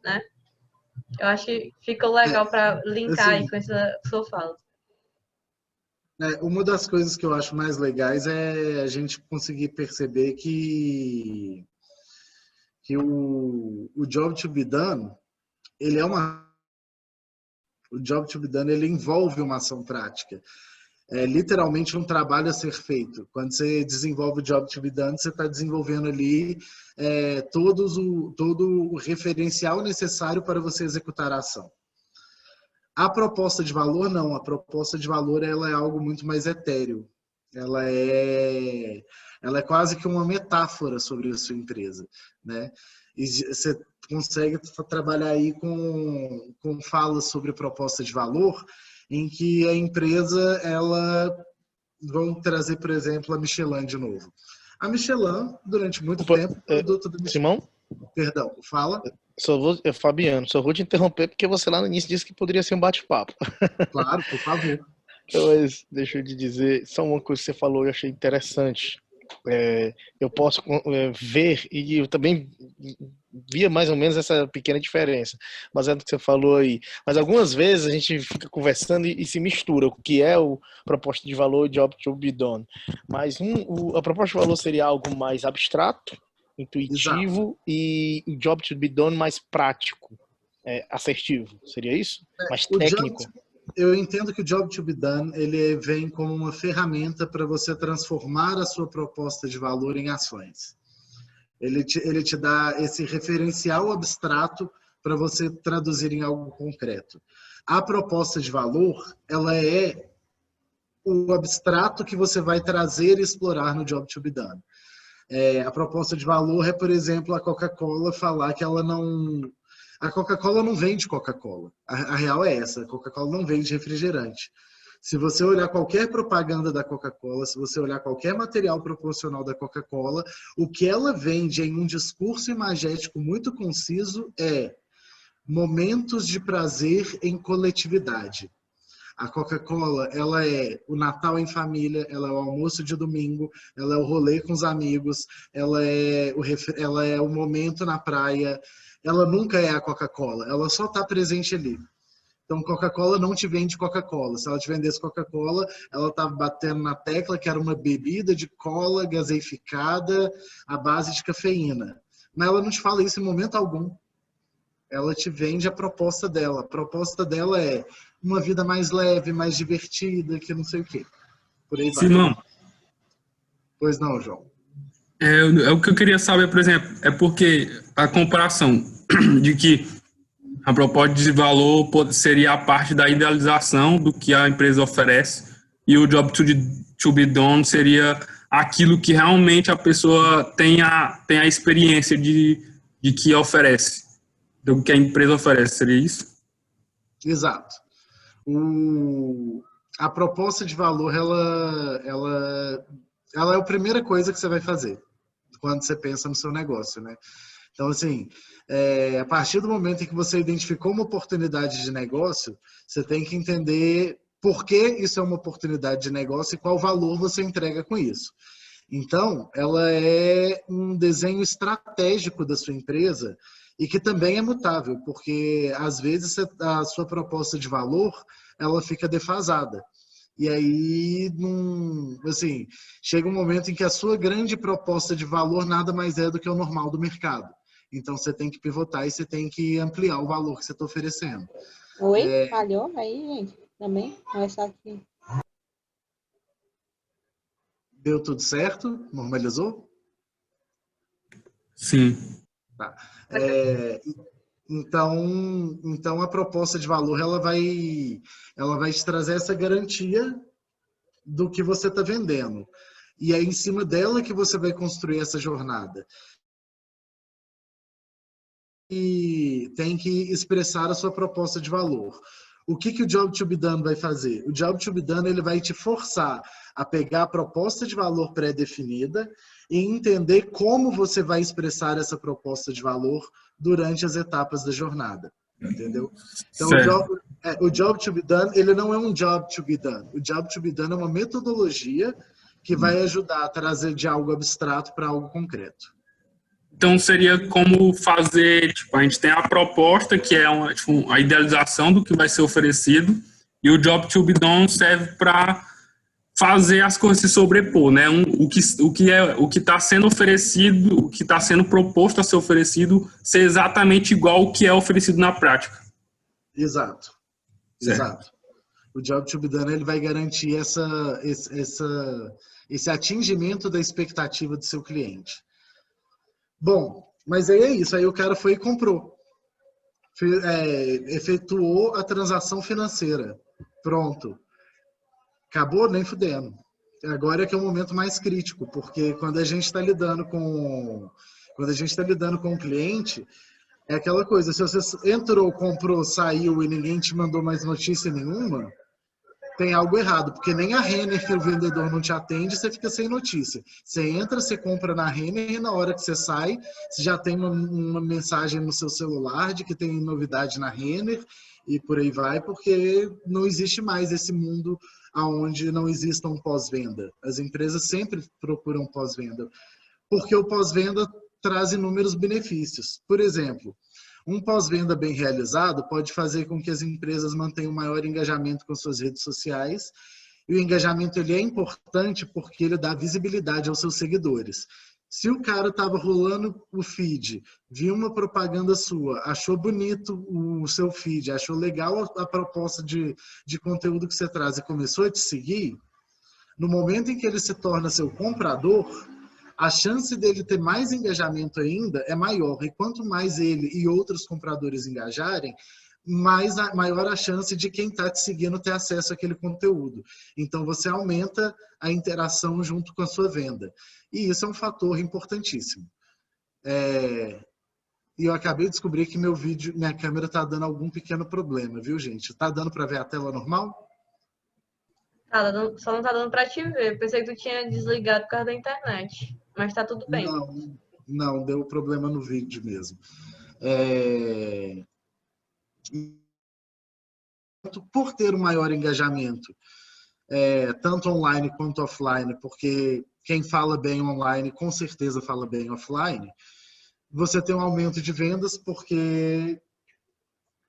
né? Eu acho que fica legal para linkar aí com essa sua fala. Uma das coisas que eu acho mais legais é a gente conseguir perceber que o job to be done, ele é o job to be done, ele envolve uma ação prática. É literalmente um trabalho a ser feito. Quando você desenvolve o job to be done, você está desenvolvendo ali todo o referencial necessário para você executar a ação. A proposta de valor, não. A proposta de valor ela é algo muito mais etéreo. Ela é quase que uma metáfora sobre a sua empresa, né? E você consegue trabalhar aí com falas sobre proposta de valor, em que a empresa, vamos trazer, por exemplo, a Michelin de novo. A Michelin, durante muito tempo, o produto do Michelin... Simão? Perdão, fala. Fabiano, só vou te interromper porque você lá no início disse que poderia ser um bate-papo. Claro, por favor. Mas deixa eu te dizer, só uma coisa que você falou eu achei interessante. Eu posso ver, e eu também via mais ou menos essa pequena diferença, mas é do que você falou aí. Mas algumas vezes a gente fica conversando e se mistura o que é o proposta de valor e job to be done. Mas a proposta de valor seria algo mais abstrato, intuitivo. Exato. E o job to be done mais prático, assertivo. Seria isso? Mais técnico? Eu entendo que o job to be done ele vem como uma ferramenta para você transformar a sua proposta de valor em ações. Ele te dá esse referencial abstrato para você traduzir em algo concreto. A proposta de valor, ela é o abstrato que você vai trazer e explorar no job to be done. A proposta de valor é, por exemplo, a Coca-Cola falar que ela não... A Coca-Cola não vende Coca-Cola. A real é essa, a Coca-Cola não vende refrigerante. Se você olhar qualquer propaganda da Coca-Cola, se você olhar qualquer material promocional da Coca-Cola, o que ela vende em um discurso imagético muito conciso é momentos de prazer em coletividade. A Coca-Cola, ela é o Natal em família, ela é o almoço de domingo, ela é o rolê com os amigos, ela é o momento na praia. Ela nunca é a Coca-Cola, ela só está presente ali. Então, Coca-Cola não te vende Coca-Cola. Se ela te vendesse Coca-Cola, ela estava batendo na tecla que era uma bebida de cola gaseificada à base de cafeína. Mas ela não te fala isso em momento algum. Ela te vende a proposta dela. A proposta dela é uma vida mais leve, mais divertida, que não sei o quê. Por aí vai. Simão. Pois não, João. O que eu queria saber, por exemplo, é porque a comparação de que a proposta de valor seria a parte da idealização do que a empresa oferece e o job to be done seria aquilo que realmente a pessoa tem a experiência de que oferece, do que a empresa oferece, seria isso? Exato. A proposta de valor, ela é a primeira coisa que você vai fazer quando você pensa no seu negócio, né? Então, assim, a partir do momento em que você identificou uma oportunidade de negócio, você tem que entender por que isso é uma oportunidade de negócio e qual valor você entrega com isso. Então, ela é um desenho estratégico da sua empresa e que também é mutável, porque às vezes a sua proposta de valor, ela fica defasada. E aí, assim, chega um momento em que a sua grande proposta de valor nada mais é do que o normal do mercado. Então, você tem que pivotar e você tem que ampliar o valor que você está oferecendo. Oi, falhou aí, gente? Também? Não está aqui. Deu tudo certo? Normalizou? Sim. Tá. Então a proposta de valor ela vai te trazer essa garantia do que você está vendendo. E é em cima dela que você vai construir essa jornada. E tem que expressar a sua proposta de valor. O que o Job to be Done vai fazer? O Job to be Done ele vai te forçar a pegar a proposta de valor pré-definida e entender como você vai expressar essa proposta de valor durante as etapas da jornada. Entendeu? Então, o job to be done, ele não é um job to be done. O job to be done é uma metodologia que vai ajudar a trazer de algo abstrato para algo concreto. Então, seria como fazer, tipo, a gente tem a proposta, que é a idealização do que vai ser oferecido, e o job to be done serve para fazer as coisas se sobrepor, né? O que está sendo oferecido, o que está sendo proposto a ser oferecido, ser exatamente igual ao que é oferecido na prática. Exato. Certo. Exato. O job to be done ele vai garantir esse atingimento da expectativa do seu cliente. Bom, mas aí é isso. Aí o cara foi e comprou. Efetuou a transação financeira. Pronto. Acabou nem fudendo. Agora é que é o momento mais crítico, porque quando a gente está lidando com o cliente, é aquela coisa, se você entrou, comprou, saiu e ninguém te mandou mais notícia nenhuma, tem algo errado, porque nem a Renner, que o vendedor não te atende, você fica sem notícia. Você entra, você compra na Renner e na hora que você sai, você já tem uma mensagem no seu celular de que tem novidade na Renner e por aí vai, porque não existe mais esse mundo onde não exista um pós-venda. As empresas sempre procuram pós-venda, porque o pós-venda traz inúmeros benefícios. Por exemplo, um pós-venda bem realizado pode fazer com que as empresas mantenham maior engajamento com suas redes sociais. E o engajamento ele é importante porque ele dá visibilidade aos seus seguidores. Se o cara estava rolando o feed, viu uma propaganda sua, achou bonito o seu feed, achou legal a proposta de conteúdo que você traz e começou a te seguir, no momento em que ele se torna seu comprador, a chance dele ter mais engajamento ainda é maior. E quanto mais ele e outros compradores engajarem, maior a chance de quem está te seguindo ter acesso àquele conteúdo. Então, você aumenta a interação junto com a sua venda. E isso é um fator importantíssimo. E eu acabei de descobrir que minha câmera está dando algum pequeno problema, viu, gente? Está dando para ver a tela normal? Só não tá dando para te ver. Pensei que tu tinha desligado por causa da internet. Mas tá tudo bem. Não, deu problema no vídeo mesmo. Por ter um maior engajamento, tanto online quanto offline, porque quem fala bem online com certeza fala bem offline, você tem um aumento de vendas porque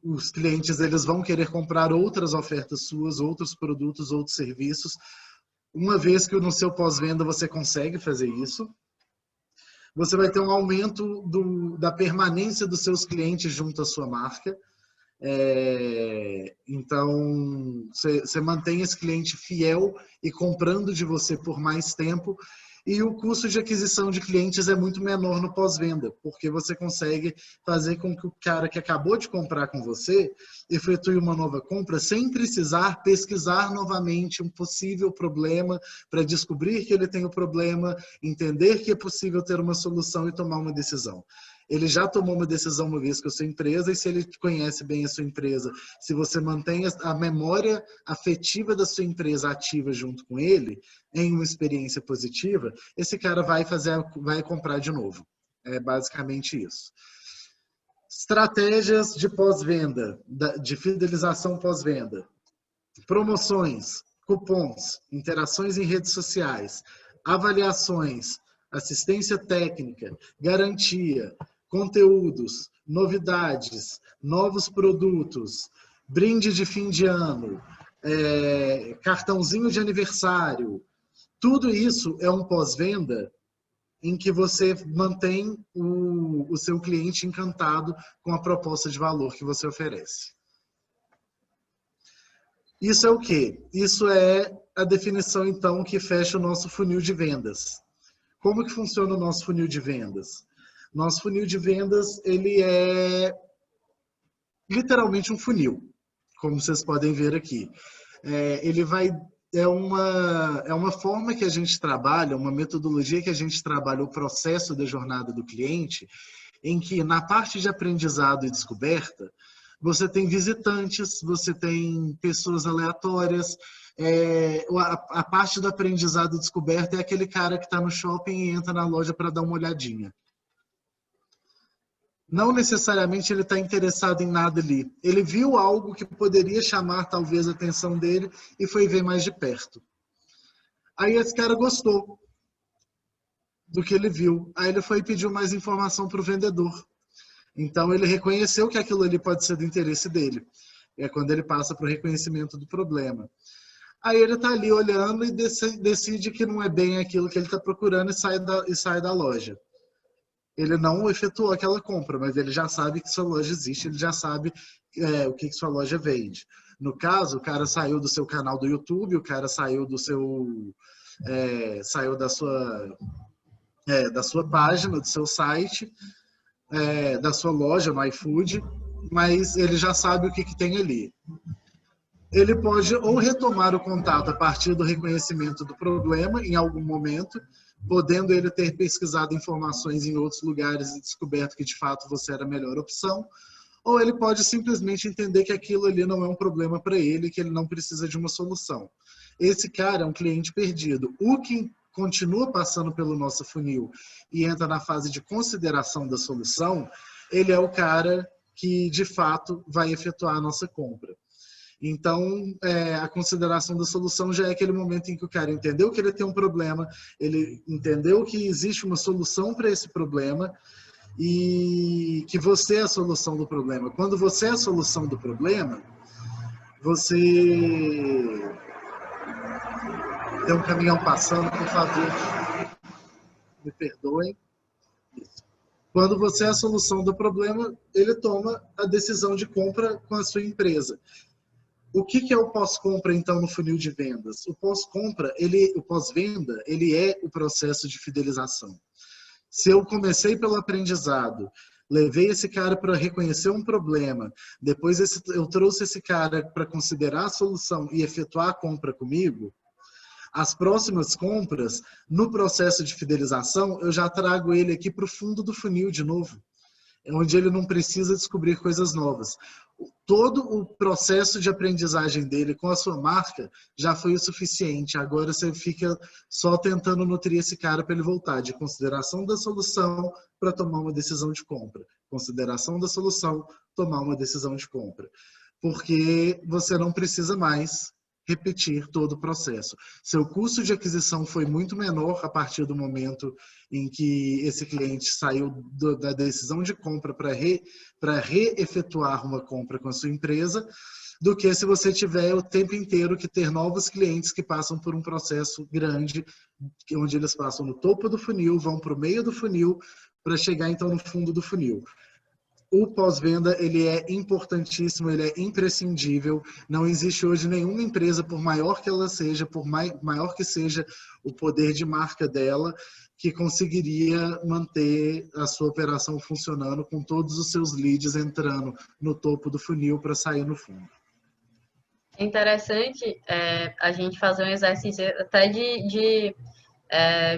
os clientes eles vão querer comprar outras ofertas suas, outros produtos, outros serviços, uma vez que no seu pós-venda você consegue fazer isso. Você vai ter um aumento da permanência dos seus clientes junto à sua marca. Então, você mantém esse cliente fiel e comprando de você por mais tempo. E o custo de aquisição de clientes é muito menor no pós-venda, porque você consegue fazer com que o cara que acabou de comprar com você efetue uma nova compra sem precisar pesquisar novamente um possível problema para descobrir que ele tem o problema, entender que é possível ter uma solução e tomar uma decisão. Ele já tomou uma decisão uma vez com a sua empresa, e se ele conhece bem a sua empresa, se você mantém a memória afetiva da sua empresa ativa junto com ele, em uma experiência positiva, esse cara vai comprar de novo. É basicamente isso. Estratégias de pós-venda, de fidelização pós-venda. Promoções, cupons, interações em redes sociais, avaliações, assistência técnica, garantia, conteúdos, novidades, novos produtos, brinde de fim de ano, cartãozinho de aniversário. Tudo isso é um pós-venda em que você mantém o seu cliente encantado com a proposta de valor que você oferece. Isso é o quê? Isso é a definição, então, que fecha o nosso funil de vendas. Como que funciona o nosso funil de vendas? Nosso funil de vendas, ele é literalmente um funil, como vocês podem ver aqui. É uma forma que a gente trabalha, uma metodologia que a gente trabalha o processo da jornada do cliente, em que na parte de aprendizado e descoberta, você tem visitantes, você tem pessoas aleatórias. A parte do aprendizado e descoberta é aquele cara que está no shopping e entra na loja para dar uma olhadinha. Não necessariamente ele está interessado em nada ali. Ele viu algo que poderia chamar talvez a atenção dele e foi ver mais de perto. Aí esse cara gostou do que ele viu. Aí ele foi e pediu mais informação para o vendedor. Então ele reconheceu que aquilo ali pode ser do interesse dele. É quando ele passa para o reconhecimento do problema. Aí ele está ali olhando e decide que não é bem aquilo que ele está procurando e sai da loja. Ele não efetuou aquela compra, mas ele já sabe que sua loja existe, ele já sabe o que sua loja vende. No caso, o cara saiu do seu canal do YouTube, o cara saiu do seu... saiu da sua página, do seu site, da sua loja no iFood, mas ele já sabe o que tem ali. Ele pode ou retomar o contato a partir do reconhecimento do problema em algum momento, podendo ele ter pesquisado informações em outros lugares e descoberto que de fato você era a melhor opção, ou ele pode simplesmente entender que aquilo ali não é um problema para ele, que ele não precisa de uma solução. Esse cara é um cliente perdido. O que continua passando pelo nosso funil e entra na fase de consideração da solução, ele é o cara que de fato vai efetuar a nossa compra. Então, a consideração da solução já é aquele momento em que o cara entendeu que ele tem um problema, ele entendeu que existe uma solução para esse problema e que você é a solução do problema. Quando você é a solução do problema, você... Tem um caminhão passando, por favor, me perdoem. Quando você é a solução do problema, ele toma a decisão de compra com a sua empresa. O que é o pós-compra, então, no funil de vendas? O pós-compra, o pós-venda, ele é o processo de fidelização. Se eu comecei pelo aprendizado, levei esse cara para reconhecer um problema, depois eu trouxe esse cara para considerar a solução e efetuar a compra comigo, as próximas compras, no processo de fidelização, eu já trago ele aqui para o fundo do funil de novo, onde ele não precisa descobrir coisas novas. Todo o processo de aprendizagem dele com a sua marca já foi o suficiente. Agora você fica só tentando nutrir esse cara para ele voltar de consideração da solução para tomar uma decisão de compra. Consideração da solução, tomar uma decisão de compra. Porque você não precisa mais repetir todo o processo. Seu custo de aquisição foi muito menor a partir do momento em que esse cliente saiu da decisão de compra para reefetuar uma compra com a sua empresa, do que se você tiver o tempo inteiro que ter novos clientes que passam por um processo grande, onde eles passam no topo do funil, vão para o meio do funil, para chegar então no fundo do funil. O pós-venda, ele é importantíssimo, ele é imprescindível. Não existe hoje nenhuma empresa, por maior que ela seja, por maior que seja o poder de marca dela, que conseguiria manter a sua operação funcionando com todos os seus leads entrando no topo do funil para sair no fundo. É interessante a gente fazer um exercício até de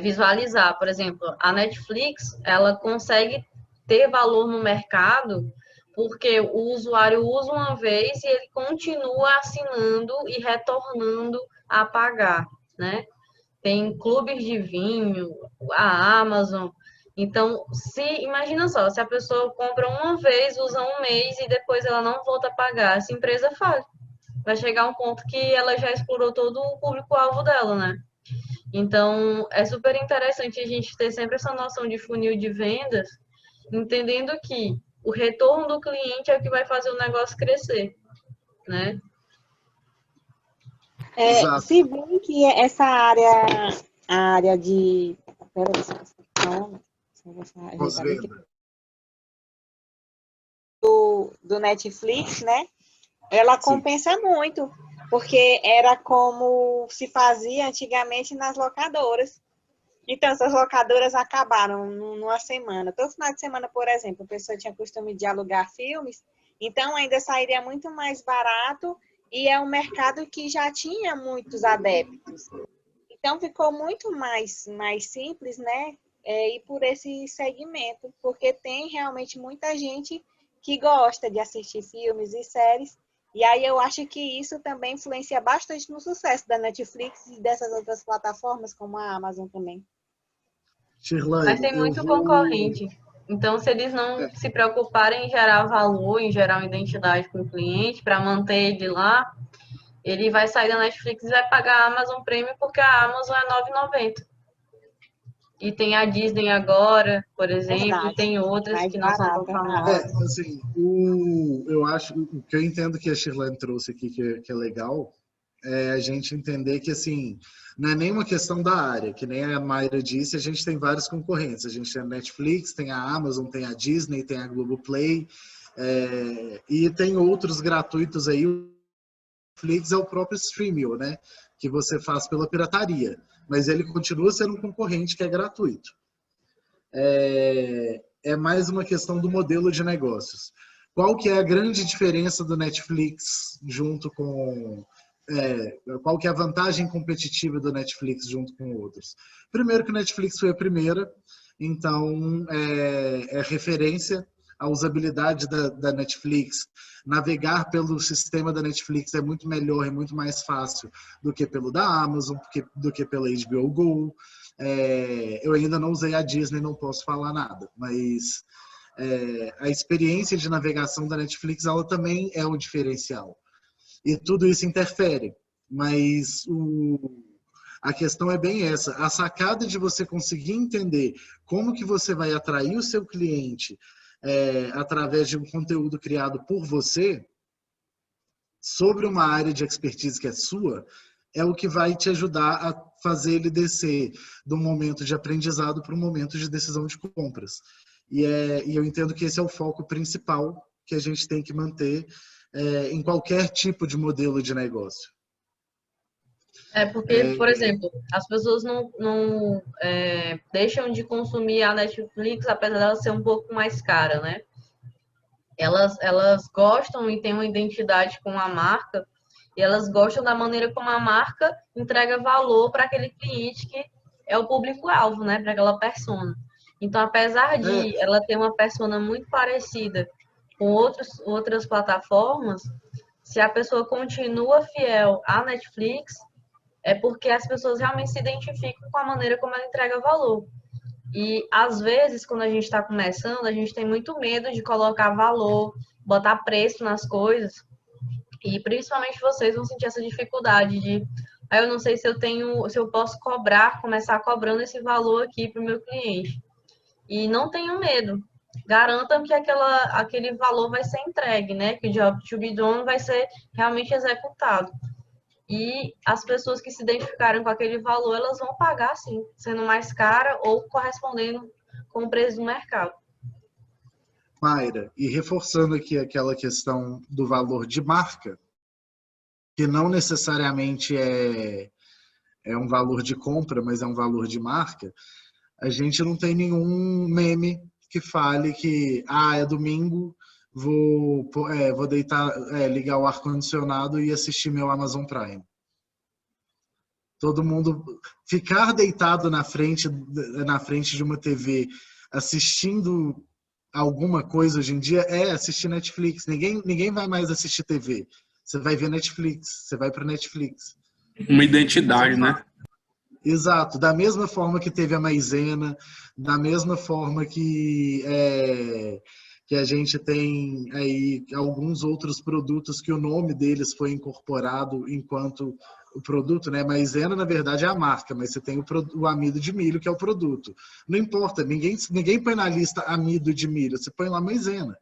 visualizar. Por exemplo, a Netflix, ela consegue ter valor no mercado porque o usuário usa uma vez e ele continua assinando e retornando a pagar, né? Tem clubes de vinho, a Amazon. Então, imagina só, se a pessoa compra uma vez, usa um mês e depois ela não volta a pagar, essa empresa faz. Vai chegar um ponto que ela já explorou todo o público-alvo dela, né? Então, é super interessante a gente ter sempre essa noção de funil de vendas, entendendo que o retorno do cliente é o que vai fazer o negócio crescer, né? Se bem que essa área de... do Netflix, né? Ela compensa muito, porque era como se fazia antigamente nas locadoras. Então, essas locadoras acabaram numa semana. Todo final de semana, por exemplo, a pessoa tinha costume de alugar filmes, então ainda sairia muito mais barato e é um mercado que já tinha muitos adeptos. Então, ficou muito mais simples, né? Ir por esse segmento, porque tem realmente muita gente que gosta de assistir filmes e séries, e aí eu acho que isso também influencia bastante no sucesso da Netflix e dessas outras plataformas, como a Amazon também. Mas tem muito concorrente. Então, se eles não se preocuparem em gerar valor, em gerar uma identidade com o cliente, para manter ele lá, ele vai sair da Netflix e vai pagar a Amazon Prime, porque a Amazon é R$ 9,90. E tem a Disney agora, por exemplo, Verdade. e tem outras Mais que não são tão barata, famosas. Assim, eu acho, o que eu entendo que a Shirlene trouxe aqui, que é legal, é a gente entender que, assim, não é nenhuma questão da área, que nem a Mayra disse, a gente tem vários concorrentes. A gente tem a Netflix, tem a Amazon, tem a Disney, tem a Globoplay, e tem outros gratuitos aí. O Netflix é o próprio streaming, né? Que você faz pela pirataria. Mas ele continua sendo um concorrente que é gratuito. É mais uma questão do modelo de negócios. Qual que é a grande diferença do Netflix junto com... qual que é a vantagem competitiva do Netflix junto com outros? Primeiro que o Netflix foi a primeira, então é referência. A usabilidade da Netflix, navegar pelo sistema da Netflix é muito melhor e muito mais fácil do que pelo da Amazon, do que pela HBO Go. Eu ainda não usei a Disney, não posso falar nada, mas a experiência de navegação da Netflix, ela também é um diferencial. E tudo isso interfere, mas a questão é bem essa. A sacada de você conseguir entender como que você vai atrair o seu cliente através de um conteúdo criado por você, sobre uma área de expertise que é sua, é o que vai te ajudar a fazer ele descer do momento de aprendizado para o momento de decisão de compras. E eu entendo que esse é o foco principal que a gente tem que manter em qualquer tipo de modelo de negócio. Porque, por exemplo, as pessoas não deixam de consumir a Netflix, apesar dela ser um pouco mais cara, né? Elas gostam e têm uma identidade com a marca, e elas gostam da maneira como a marca entrega valor para aquele cliente que é o público-alvo, né? Para aquela persona. Então, apesar de ela ter uma persona muito parecida com outras plataformas, se a pessoa continua fiel à Netflix, é porque as pessoas realmente se identificam com a maneira como ela entrega valor. E, às vezes, quando a gente está começando, a gente tem muito medo de colocar valor, botar preço nas coisas. E, principalmente, vocês vão sentir essa dificuldade de... eu não sei se eu posso começar cobrando esse valor aqui para o meu cliente. E não tenham medo. Garantam que aquele valor vai ser entregue, né? Que o job to be done vai ser realmente executado. E as pessoas que se identificaram com aquele valor, elas vão pagar, sim, sendo mais cara ou correspondendo com o preço do mercado. Mayra, e reforçando aqui aquela questão do valor de marca, que não necessariamente é um valor de compra, mas é um valor de marca, a gente não tem nenhum meme que fale que é domingo, vou deitar, ligar o ar-condicionado e assistir meu Amazon Prime. Todo mundo ficar deitado na frente de uma TV assistindo alguma coisa hoje em dia é assistir Netflix. Ninguém vai mais assistir TV. Você vai ver Netflix, você vai para Netflix. Uma identidade, né? Exato, da mesma forma que teve a Maisena, da mesma forma que a gente tem aí alguns outros produtos que o nome deles foi incorporado enquanto o produto, né? Maisena, na verdade, é a marca, mas você tem o amido de milho, que é o produto. Não importa, ninguém põe na lista amido de milho, você põe lá Maisena,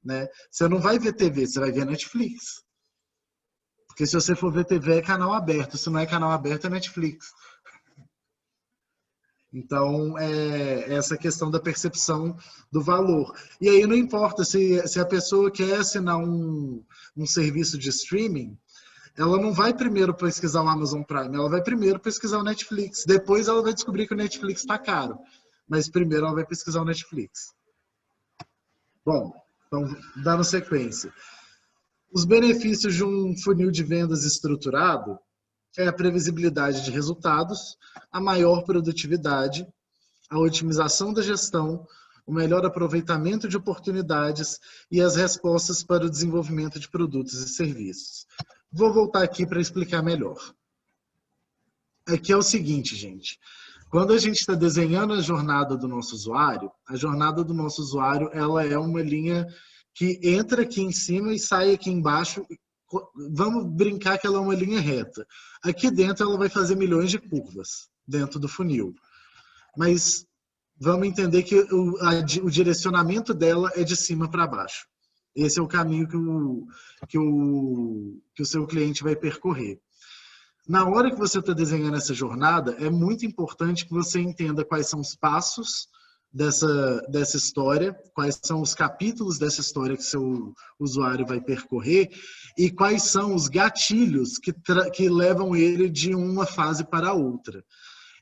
né? Você não vai ver TV, você vai ver Netflix. Porque se você for ver TV, é canal aberto. Se não é canal aberto, é Netflix. Então, essa questão da percepção do valor. E aí não importa se a pessoa quer assinar um serviço de streaming, ela não vai primeiro pesquisar o Amazon Prime, ela vai primeiro pesquisar o Netflix. Depois ela vai descobrir que o Netflix está caro. Mas primeiro ela vai pesquisar o Netflix. Bom, então, dando sequência. Os benefícios de um funil de vendas estruturado é a previsibilidade de resultados, a maior produtividade, a otimização da gestão, o melhor aproveitamento de oportunidades e as respostas para o desenvolvimento de produtos e serviços. Vou voltar aqui para explicar melhor. Aqui é o seguinte, gente. Quando a gente está desenhando a jornada do nosso usuário, a jornada do nosso usuário ela é uma linha que entra aqui em cima e sai aqui embaixo. Vamos brincar que ela é uma linha reta. Aqui dentro ela vai fazer milhões de curvas dentro do funil. Mas vamos entender que o direcionamento dela é de cima para baixo. Esse é o caminho que o seu cliente vai percorrer. Na hora que você está desenhando essa jornada, é muito importante que você entenda quais são os passos dessa história, quais são os capítulos dessa história que seu usuário vai percorrer e quais são os gatilhos que levam ele de uma fase para a outra.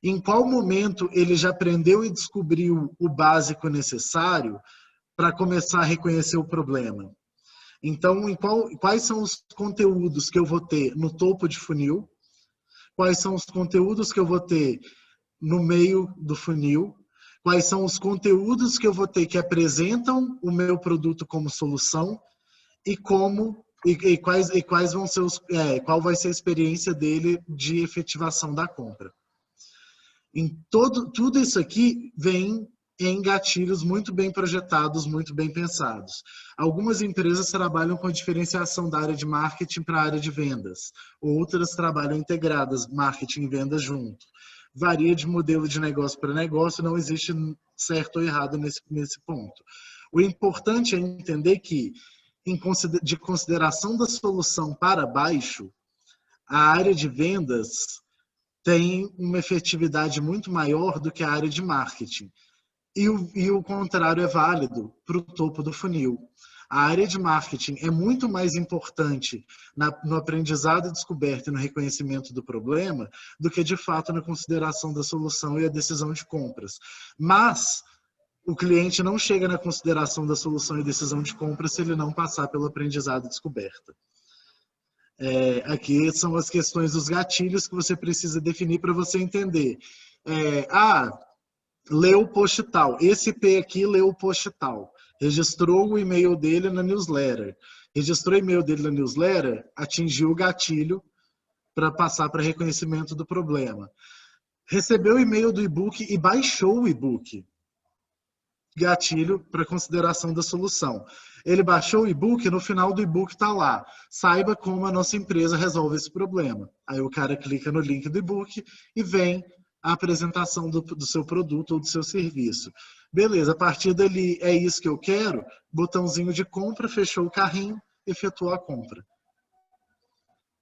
Em qual momento ele já aprendeu e descobriu o básico necessário para começar a reconhecer o problema. Então, quais são os conteúdos que eu vou ter no topo de funil, quais são os conteúdos que eu vou ter no meio do funil, quais são os conteúdos que eu vou ter que apresentam o meu produto como solução e quais vão ser qual vai ser a experiência dele de efetivação da compra. Tudo isso aqui vem em gatilhos muito bem projetados, muito bem pensados. Algumas empresas trabalham com a diferenciação da área de marketing para a área de vendas. Outras trabalham integradas, marketing e vendas junto. Varia de modelo de negócio para negócio, não existe certo ou errado nesse ponto. O importante é entender que, de consideração da solução para baixo, a área de vendas tem uma efetividade muito maior do que a área de marketing. E o contrário é válido para o topo do funil. A área de marketing é muito mais importante no aprendizado e descoberta e no reconhecimento do problema do que, de fato, na consideração da solução e a decisão de compras. Mas o cliente não chega na consideração da solução e decisão de compra se ele não passar pelo aprendizado e descoberta. Aqui são as questões dos gatilhos que você precisa definir para você entender. Leu o post tal. Esse P aqui leu o post tal. Registrou o e-mail dele na newsletter. Registrou o e-mail dele na newsletter, atingiu o gatilho para passar para reconhecimento do problema. Recebeu o e-mail do e-book e baixou o e-book. Gatilho para consideração da solução. Ele baixou o e-book, no final do e-book está lá. Saiba como a nossa empresa resolve esse problema. Aí o cara clica no link do e-book e vem a apresentação do seu produto ou do seu serviço. Beleza, a partir dali é isso que eu quero, botãozinho de compra, fechou o carrinho, efetuou a compra.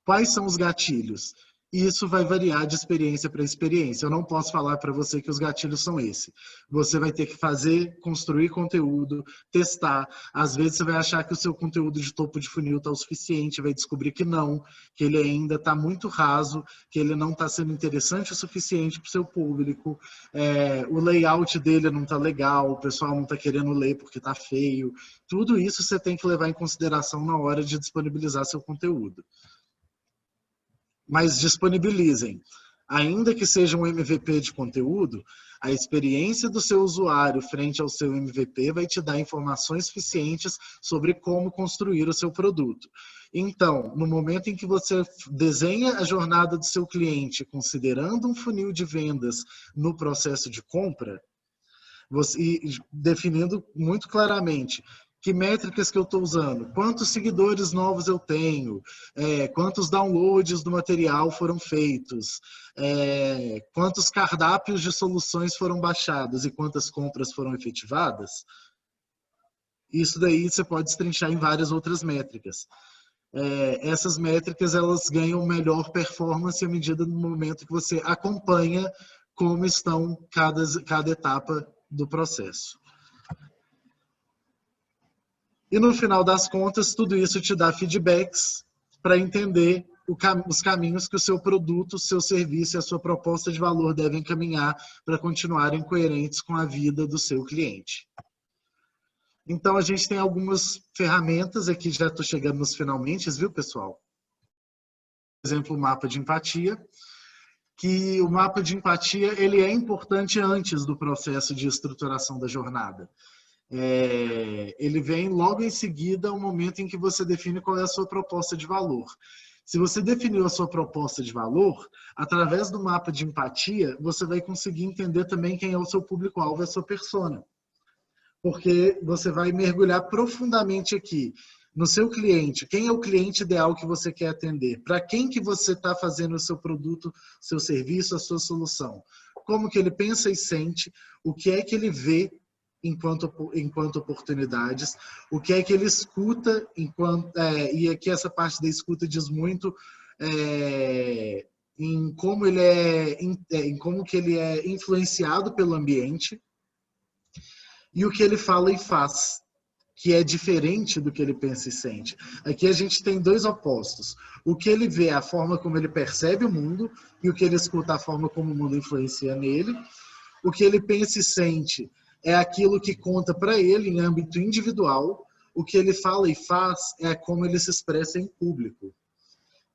Quais são os gatilhos? E isso vai variar de experiência para experiência. Eu não posso falar para você que os gatilhos são esses. Você vai ter que fazer, construir conteúdo, testar. Às vezes você vai achar que o seu conteúdo de topo de funil está o suficiente, vai descobrir que não, que ele ainda está muito raso, que ele não está sendo interessante o suficiente para o seu público, o layout dele não está legal, o pessoal não está querendo ler porque está feio. Tudo isso você tem que levar em consideração na hora de disponibilizar seu conteúdo. Mas disponibilizem. Ainda que seja um MVP de conteúdo, a experiência do seu usuário frente ao seu MVP vai te dar informações suficientes sobre como construir o seu produto. Então, no momento em que você desenha a jornada do seu cliente, considerando um funil de vendas no processo de compra, e definindo muito claramente que métricas que eu estou usando, quantos seguidores novos eu tenho, quantos downloads do material foram feitos, quantos cardápios de soluções foram baixados e quantas compras foram efetivadas, isso daí você pode destrinchar em várias outras métricas. Essas métricas elas ganham melhor performance à medida do momento que você acompanha como estão cada etapa do processo. E no final das contas, tudo isso te dá feedbacks para entender os caminhos que o seu produto, o seu serviço e a sua proposta de valor devem caminhar para continuarem coerentes com a vida do seu cliente. Então, a gente tem algumas ferramentas aqui, já estou chegando nos finalmente, viu, pessoal? Por exemplo, o mapa de empatia, que o mapa de empatia ele é importante antes do processo de estruturação da jornada. Ele vem logo em seguida ao momento em que você define qual é a sua proposta de valor. Se você definiu a sua proposta de valor, através do mapa de empatia, você vai conseguir entender também quem é o seu público-alvo, a sua persona. Porque você vai mergulhar profundamente aqui no seu cliente. Quem é o cliente ideal que você quer atender? Para quem que você está fazendo o seu produto, seu serviço, a sua solução? Como que ele pensa e sente? O que é que ele vê enquanto oportunidades? O que é que ele escuta? E aqui essa parte da escuta diz muito em como que ele é influenciado pelo ambiente. E o que ele fala e faz, que é diferente do que ele pensa e sente. Aqui a gente tem dois opostos. O que ele vê é a forma como ele percebe o mundo, e o que ele escuta a forma como o mundo influencia nele. O que ele pensa e sente é aquilo que conta para ele em âmbito individual. O que ele fala e faz é como ele se expressa em público,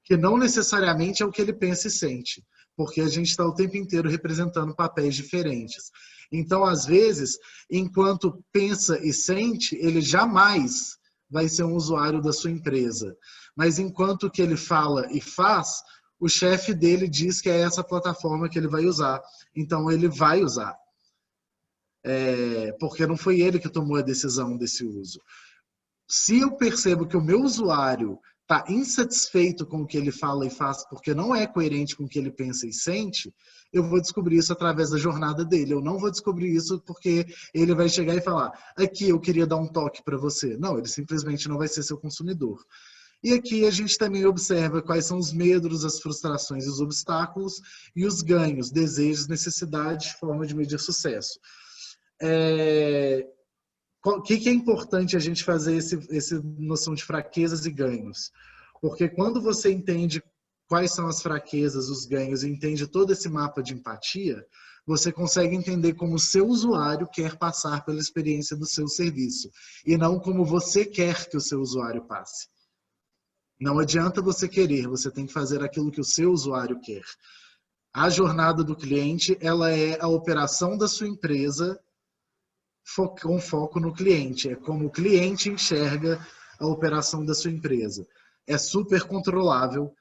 que não necessariamente é o que ele pensa e sente, porque a gente está o tempo inteiro representando papéis diferentes. Então, às vezes, enquanto pensa e sente, ele jamais vai ser um usuário da sua empresa. Mas enquanto que ele fala e faz, o chefe dele diz que é essa plataforma que ele vai usar. Então, ele vai usar. Porque não foi ele que tomou a decisão desse uso. Se eu percebo que o meu usuário está insatisfeito com o que ele fala e faz porque não é coerente com o que ele pensa e sente, eu vou descobrir isso através da jornada dele. Eu não vou descobrir isso porque ele vai chegar e falar, aqui eu queria dar um toque para você. Não, ele simplesmente não vai ser seu consumidor. E aqui a gente também observa quais são os medos, as frustrações, os obstáculos e os ganhos, desejos, necessidades, forma de medir sucesso. O que é importante a gente fazer essa noção de fraquezas e ganhos? Porque quando você entende quais são as fraquezas, os ganhos, e entende todo esse mapa de empatia, você consegue entender como o seu usuário quer passar pela experiência do seu serviço, e não como você quer que o seu usuário passe. Não adianta você querer, você tem que fazer aquilo que o seu usuário quer. A jornada do cliente, ela é a operação da sua empresa com foco no cliente. É como o cliente enxerga a operação da sua empresa. É super controlável.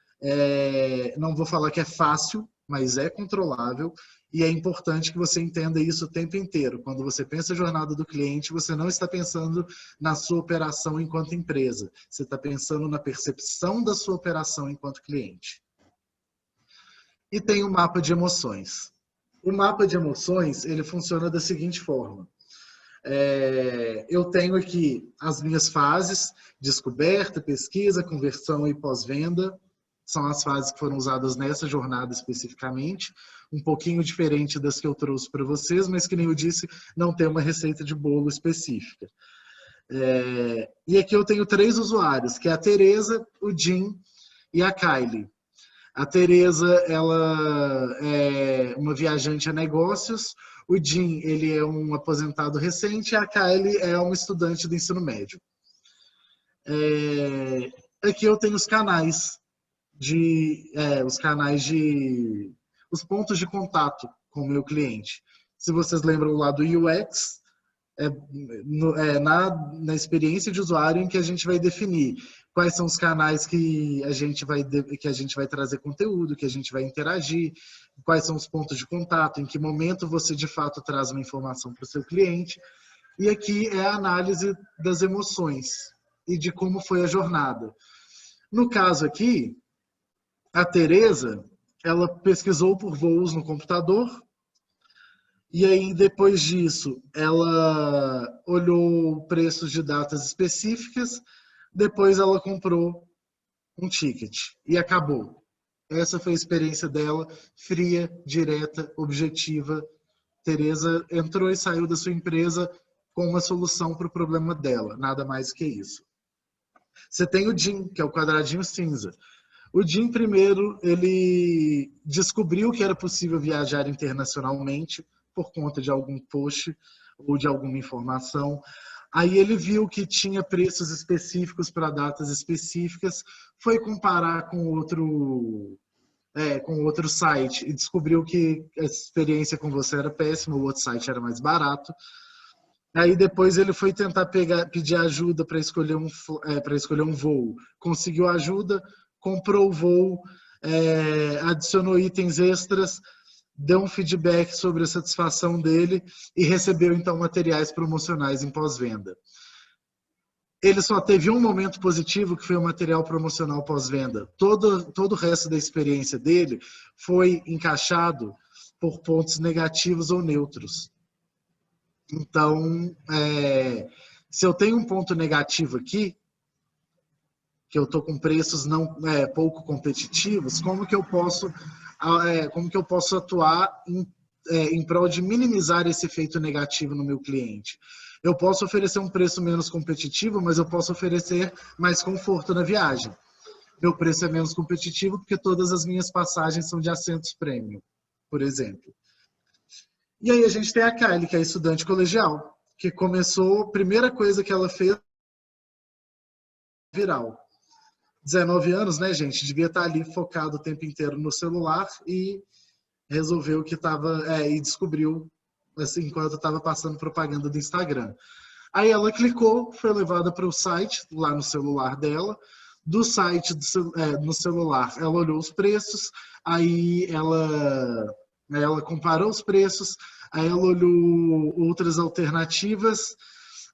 Não vou falar que é fácil, mas é controlável. E é importante que você entenda isso o tempo inteiro. Quando você pensa a jornada do cliente, você não está pensando na sua operação enquanto empresa. Você está pensando na percepção da sua operação enquanto cliente. E tem o mapa de emoções. O mapa de emoções, ele funciona da seguinte forma. Eu tenho aqui as minhas fases: descoberta, pesquisa, conversão e pós-venda. São as fases que foram usadas nessa jornada especificamente, um pouquinho diferente das que eu trouxe para vocês, mas que nem eu disse, não tem uma receita de bolo específica. E aqui eu tenho 3 usuários, que é a Tereza, o Jim e a Kylie. A Tereza, ela é uma viajante a negócios, o Jim, ele é um aposentado recente, e a Kylie é uma estudante do ensino médio. Aqui eu tenho os canais os pontos de contato com o meu cliente. Se vocês lembram lá do UX, na experiência de usuário em que a gente vai definir quais são os canais que a gente vai trazer conteúdo, que a gente vai interagir, quais são os pontos de contato, em que momento você de fato traz uma informação para o seu cliente. E aqui é a análise das emoções e de como foi a jornada. No caso aqui, a Tereza, ela pesquisou por voos no computador, e aí depois disso ela olhou preços de datas específicas, depois ela comprou um ticket e acabou. Essa foi a experiência dela, fria, direta, objetiva. Tereza entrou e saiu da sua empresa com uma solução para o problema dela, nada mais que isso. Você tem o Jim, que é o quadradinho cinza. O Jim, primeiro, ele descobriu que era possível viajar internacionalmente por conta de algum post ou de alguma informação. Aí ele viu que tinha preços específicos para datas específicas, foi comparar com outro site e descobriu que a experiência com você era péssima, o outro site era mais barato. Aí depois ele foi tentar pedir ajuda para escolher um voo. Conseguiu ajuda, comprou o voo, adicionou itens extras, deu um feedback sobre a satisfação dele e recebeu então materiais promocionais em pós-venda. Ele só teve um momento positivo, que foi o material promocional pós-venda. Todo o resto da experiência dele foi encaixado por pontos negativos ou neutros. Então, se eu tenho um ponto negativo aqui, que eu estou com preços pouco competitivos, como que eu posso atuar em prol de minimizar esse efeito negativo no meu cliente? Eu posso oferecer um preço menos competitivo, mas eu posso oferecer mais conforto na viagem. Meu preço é menos competitivo porque todas as minhas passagens são de assentos premium, por exemplo. E aí a gente tem a Kylie, que é estudante colegial, que começou, a primeira coisa que ela fez, viral. 19 anos, né, gente? Devia estar ali focado o tempo inteiro no celular e resolveu que estava, e descobriu, assim, enquanto estava passando propaganda do Instagram. Aí ela clicou, foi levada para o site, lá no celular dela. Do site no celular, ela olhou os preços, aí ela comparou os preços, aí ela olhou outras alternativas,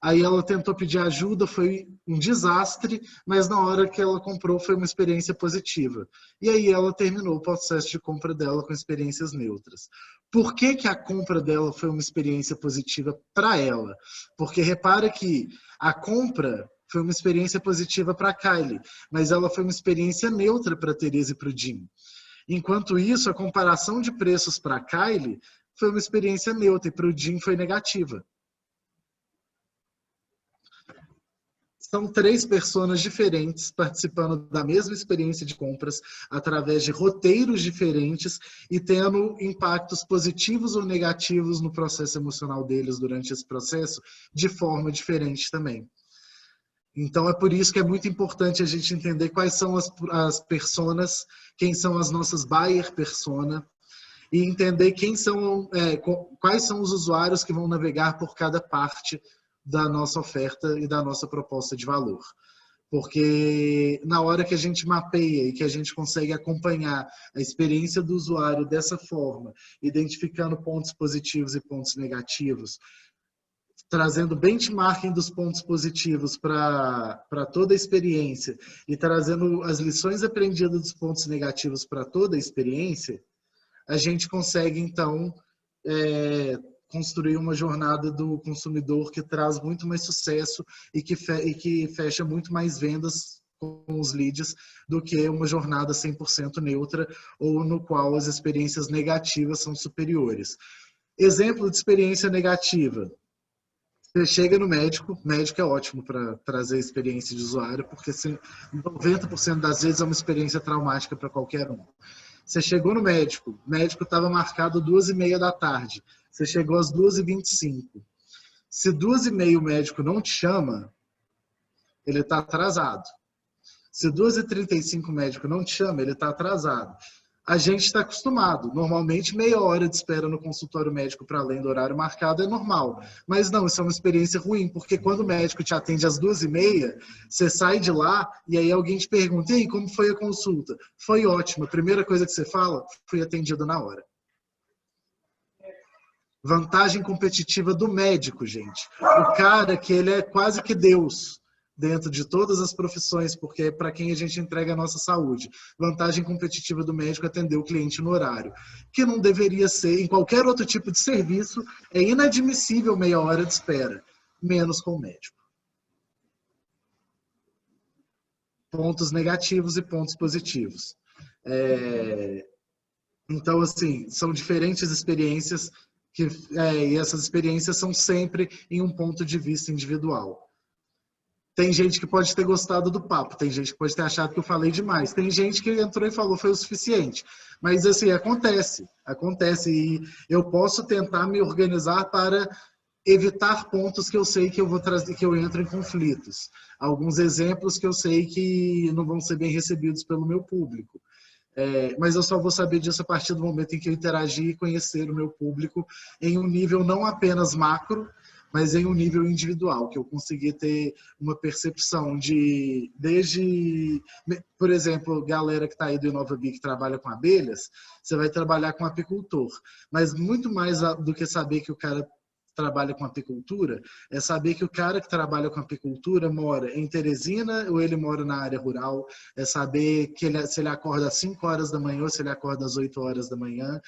aí ela tentou pedir ajuda, foi um desastre, mas na hora que ela comprou foi uma experiência positiva. E aí ela terminou o processo de compra dela com experiências neutras. Por que a compra dela foi uma experiência positiva para ela? Porque repara que a compra foi uma experiência positiva para a Kylie, mas ela foi uma experiência neutra para a Tereza e para o Jim. Enquanto isso, a comparação de preços para a Kylie foi uma experiência neutra e para o Jim foi negativa. São 3 personas diferentes participando da mesma experiência de compras através de roteiros diferentes e tendo impactos positivos ou negativos no processo emocional deles durante esse processo de forma diferente também. Então, é por isso que é muito importante a gente entender quais são as personas, quem são as nossas buyer persona, e entender quais são os usuários que vão navegar por cada parte da nossa oferta e da nossa proposta de valor. Porque na hora que a gente mapeia e que a gente consegue acompanhar a experiência do usuário dessa forma, identificando pontos positivos e pontos negativos, trazendo benchmarking dos pontos positivos para toda a experiência e trazendo as lições aprendidas dos pontos negativos para toda a experiência, a gente consegue, então, construir uma jornada do consumidor que traz muito mais sucesso e que fecha muito mais vendas com os leads do que uma jornada 100% neutra ou no qual as experiências negativas são superiores. Exemplo de experiência negativa. Você chega no médico é ótimo para trazer experiência de usuário, porque 90% das vezes é uma experiência traumática para qualquer um. Você chegou no médico, o médico estava marcado 2h30 da tarde, você chegou às 2h25. Se 2h30 o médico não te chama, ele está atrasado. Se 2h35 o médico não te chama, ele está atrasado. A gente está acostumado. Normalmente, meia hora de espera no consultório médico para além do horário marcado é normal. Mas não, isso é uma experiência ruim, porque quando o médico te atende às 2h30, você sai de lá e aí alguém te pergunta: e aí, como foi a consulta? Foi ótimo. A primeira coisa que você fala: fui atendido na hora. Vantagem competitiva do médico, gente. O cara que ele é quase que Deus dentro de todas as profissões, porque é para quem a gente entrega a nossa saúde. Vantagem competitiva do médico é atender o cliente no horário, que não deveria ser, em qualquer outro tipo de serviço, é inadmissível meia hora de espera, menos com o médico. Pontos negativos e pontos positivos. Então, assim, são diferentes experiências, e essas experiências são sempre em um ponto de vista individual. Tem gente que pode ter gostado do papo, tem gente que pode ter achado que eu falei demais, tem gente que entrou e falou foi o suficiente. Mas assim, acontece e eu posso tentar me organizar para evitar pontos que eu sei que eu vou trazer, que eu entro em conflitos. Alguns exemplos que eu sei que não vão ser bem recebidos pelo meu público. Mas eu só vou saber disso a partir do momento em que eu interagir e conhecer o meu público em um nível não apenas macro, mas em um nível individual, que eu consegui ter uma percepção de, desde, por exemplo, galera que está aí do InovaBee que trabalha com abelhas, você vai trabalhar com apicultor, mas muito mais do que saber que o cara trabalha com apicultura, é saber que o cara que trabalha com apicultura mora em Teresina ou ele mora na área rural, é saber que se ele acorda às 5 horas da manhã ou se ele acorda às 8 horas da manhã,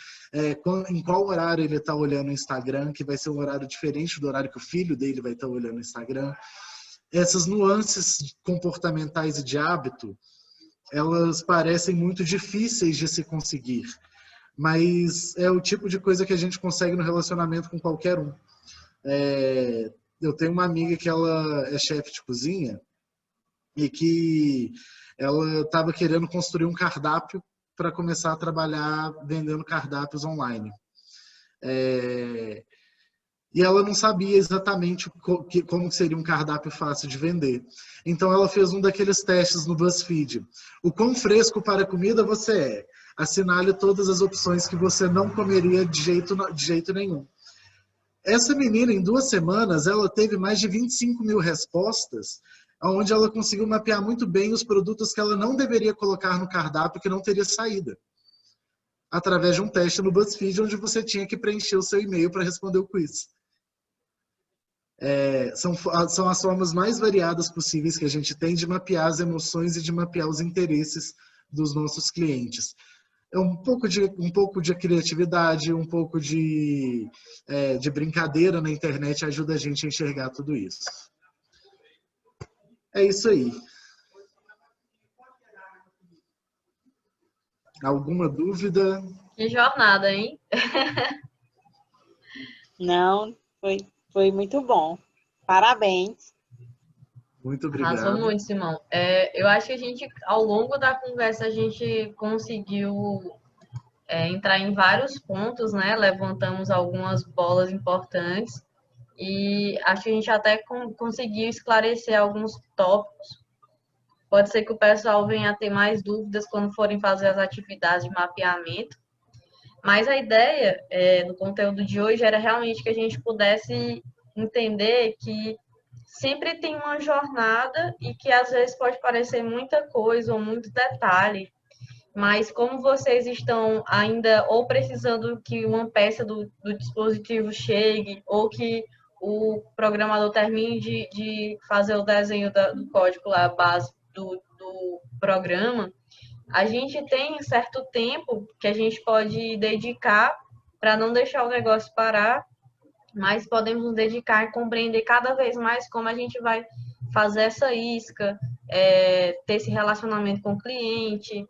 em qual horário ele está olhando o Instagram, que vai ser um horário diferente do horário que o filho dele vai estar olhando o Instagram. Essas nuances comportamentais e de hábito, elas parecem muito difíceis de se conseguir, mas é o tipo de coisa que a gente consegue no relacionamento com qualquer um. Eu tenho uma amiga que ela é chefe de cozinha e que ela estava querendo construir um cardápio para começar a trabalhar vendendo cardápios online. E ela não sabia exatamente como seria um cardápio fácil de vender. Então ela fez um daqueles testes no BuzzFeed. O quão fresco para a comida você é? Assinale todas as opções que você não comeria de jeito nenhum. Essa menina, em 2 semanas, ela teve mais de 25 mil respostas, onde ela conseguiu mapear muito bem os produtos que ela não deveria colocar no cardápio, que não teria saída. Através de um teste no BuzzFeed, onde você tinha que preencher o seu e-mail para responder o quiz. São as formas mais variadas possíveis que a gente tem de mapear as emoções e de mapear os interesses dos nossos clientes. Um pouco de criatividade, um pouco de brincadeira na internet ajuda a gente a enxergar tudo isso. É isso aí. Alguma dúvida? Que jornada, hein? Não, foi muito bom. Parabéns. Muito obrigado. Arrasou muito, Simão. Eu acho que a gente, ao longo da conversa, a gente conseguiu entrar em vários pontos, né? Levantamos algumas bolas importantes e acho que a gente até conseguiu esclarecer alguns tópicos. Pode ser que o pessoal venha a ter mais dúvidas quando forem fazer as atividades de mapeamento. Mas a ideia do conteúdo de hoje era realmente que a gente pudesse entender que sempre tem uma jornada e que às vezes pode parecer muita coisa ou muito detalhe, mas como vocês estão ainda ou precisando que uma peça do dispositivo chegue ou que o programador termine de fazer o desenho do código lá, a base do programa, a gente tem certo tempo que a gente pode dedicar para não deixar o negócio parar, mas podemos nos dedicar a compreender cada vez mais como a gente vai fazer essa isca, ter esse relacionamento com o cliente,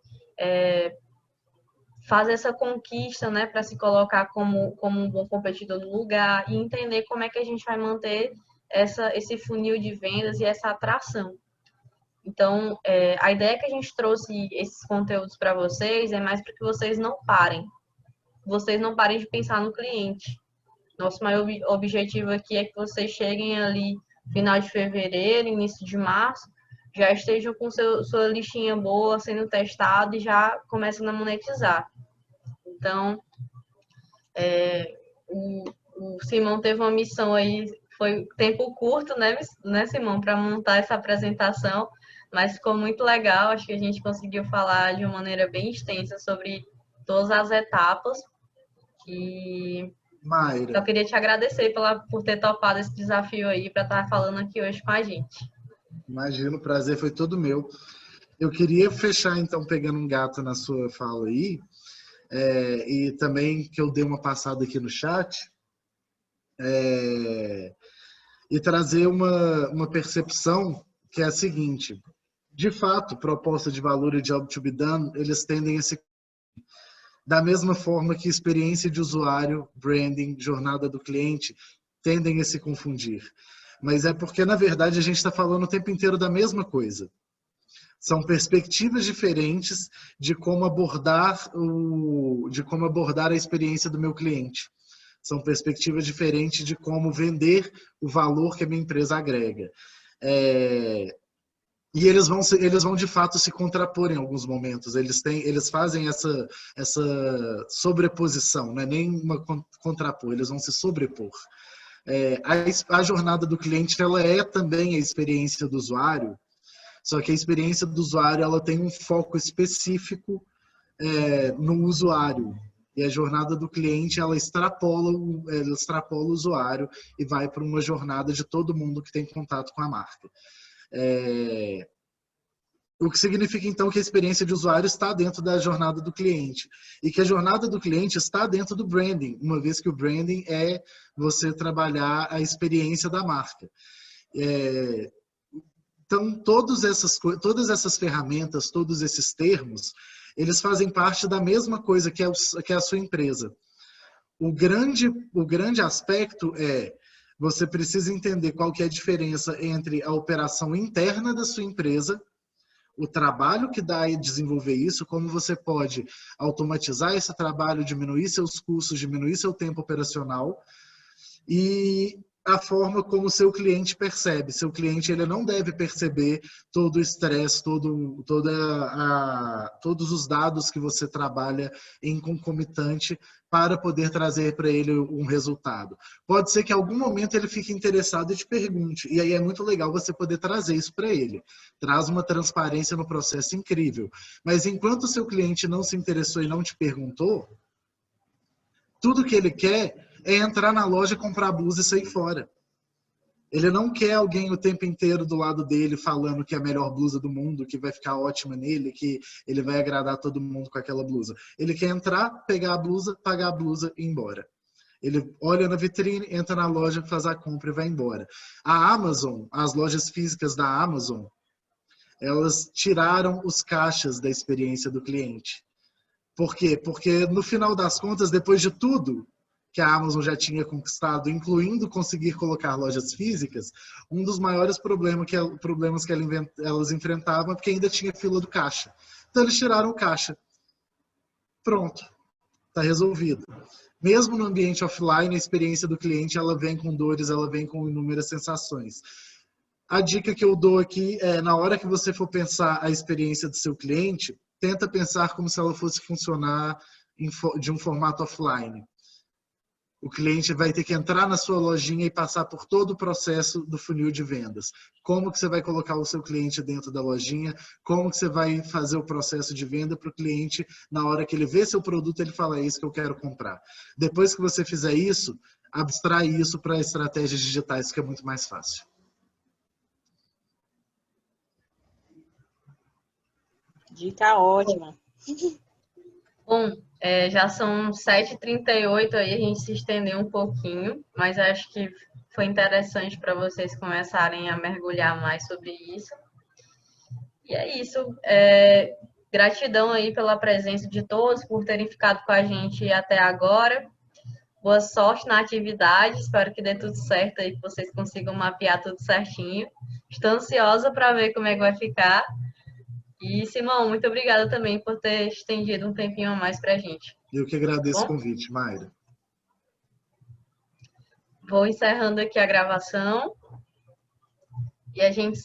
fazer essa conquista, né, para se colocar como um bom competidor no lugar e entender como é que a gente vai manter esse funil de vendas e essa atração. Então, a ideia que a gente trouxe esses conteúdos para vocês é mais para que vocês não parem. Vocês não parem de pensar no cliente. Nosso maior objetivo aqui é que vocês cheguem ali final de fevereiro, início de março, já estejam com sua listinha boa sendo testada e já começam a monetizar. Então, o Simão teve uma missão aí, foi tempo curto, né Simão, para montar essa apresentação, mas ficou muito legal, acho que a gente conseguiu falar de uma maneira bem extensa sobre todas as etapas. E Mayra, só queria te agradecer por ter topado esse desafio aí para estar falando aqui hoje com a gente. imagino, o prazer foi todo meu. Eu queria fechar, então, pegando um gato na sua fala aí, e também que eu dei uma passada aqui no chat, e trazer uma percepção que é a seguinte: de fato, proposta de valor e job to be done, eles tendem a se... Da mesma forma que experiência de usuário, branding, jornada do cliente, tendem a se confundir. mas é porque, na verdade, a gente está falando o tempo inteiro da mesma coisa. São perspectivas diferentes de como abordar a experiência do meu cliente. São perspectivas diferentes de como vender o valor que a minha empresa agrega. E eles vão de fato se contrapor em alguns momentos. Eles fazem essa sobreposição, não é nem uma contrapor, eles vão se sobrepor. A jornada do cliente, ela é também a experiência do usuário, só que a experiência do usuário, ela tem um foco específico no usuário. E a jornada do cliente, ela extrapola o usuário e vai para uma jornada de todo mundo que tem contato com a marca. O que significa, então, que a experiência de usuário está dentro da jornada do cliente. E que a jornada do cliente está dentro do branding, uma vez que o branding é você trabalhar a experiência da marca. Então, todas essas ferramentas, todos esses termos, eles fazem parte da mesma coisa que é a sua empresa. O grande aspecto você precisa entender qual que é a diferença entre a operação interna da sua empresa, o trabalho que dá em desenvolver isso, como você pode automatizar esse trabalho, diminuir seus custos, diminuir seu tempo operacional, e a forma como o seu cliente percebe. Seu cliente, ele não deve perceber todo o estresse, todos os dados que você trabalha em concomitante para poder trazer para ele um resultado. Pode ser que em algum momento ele fique interessado e te pergunte, e aí é muito legal você poder trazer isso para ele. Traz uma transparência no processo incrível. Mas enquanto o seu cliente não se interessou e não te perguntou, tudo que ele quer é entrar na loja, comprar a blusa e sair fora. Ele não quer alguém o tempo inteiro do lado dele falando que é a melhor blusa do mundo, que vai ficar ótima nele, que ele vai agradar todo mundo com aquela blusa. Ele quer entrar, pegar a blusa, pagar a blusa e ir embora. Ele olha na vitrine, entra na loja, faz a compra e vai embora. A Amazon, as lojas físicas da Amazon, elas tiraram os caixas da experiência do cliente. Por quê? Porque no final das contas, depois de tudo que a Amazon já tinha conquistado, incluindo conseguir colocar lojas físicas, um dos maiores problemas que elas enfrentavam é porque ainda tinha fila do caixa. Então eles tiraram o caixa. Pronto. Está resolvido. Mesmo no ambiente offline, a experiência do cliente, ela vem com dores, ela vem com inúmeras sensações. A dica que eu dou aqui é, na hora que você for pensar a experiência do seu cliente, tenta pensar como se ela fosse funcionar de um formato offline. O cliente vai ter que entrar na sua lojinha e passar por todo o processo do funil de vendas. Como que você vai colocar o seu cliente dentro da lojinha, como que você vai fazer o processo de venda para o cliente, na hora que ele vê seu produto, ele fala, é isso que eu quero comprar. Depois que você fizer isso, abstrai isso para estratégias digitais, que é muito mais fácil. Dica ótima. Bom, já são 7h38, aí a gente se estendeu um pouquinho, mas acho que foi interessante para vocês começarem a mergulhar mais sobre isso. E é isso. Gratidão aí pela presença de todos, por terem ficado com a gente até agora. Boa sorte na atividade, espero que dê tudo certo aí, que vocês consigam mapear tudo certinho. Estou ansiosa para ver como é que vai ficar. E, Simão, muito obrigada também por ter estendido um tempinho a mais para a gente. Eu que agradeço o convite, Mayra. Vou encerrando aqui a gravação. E a gente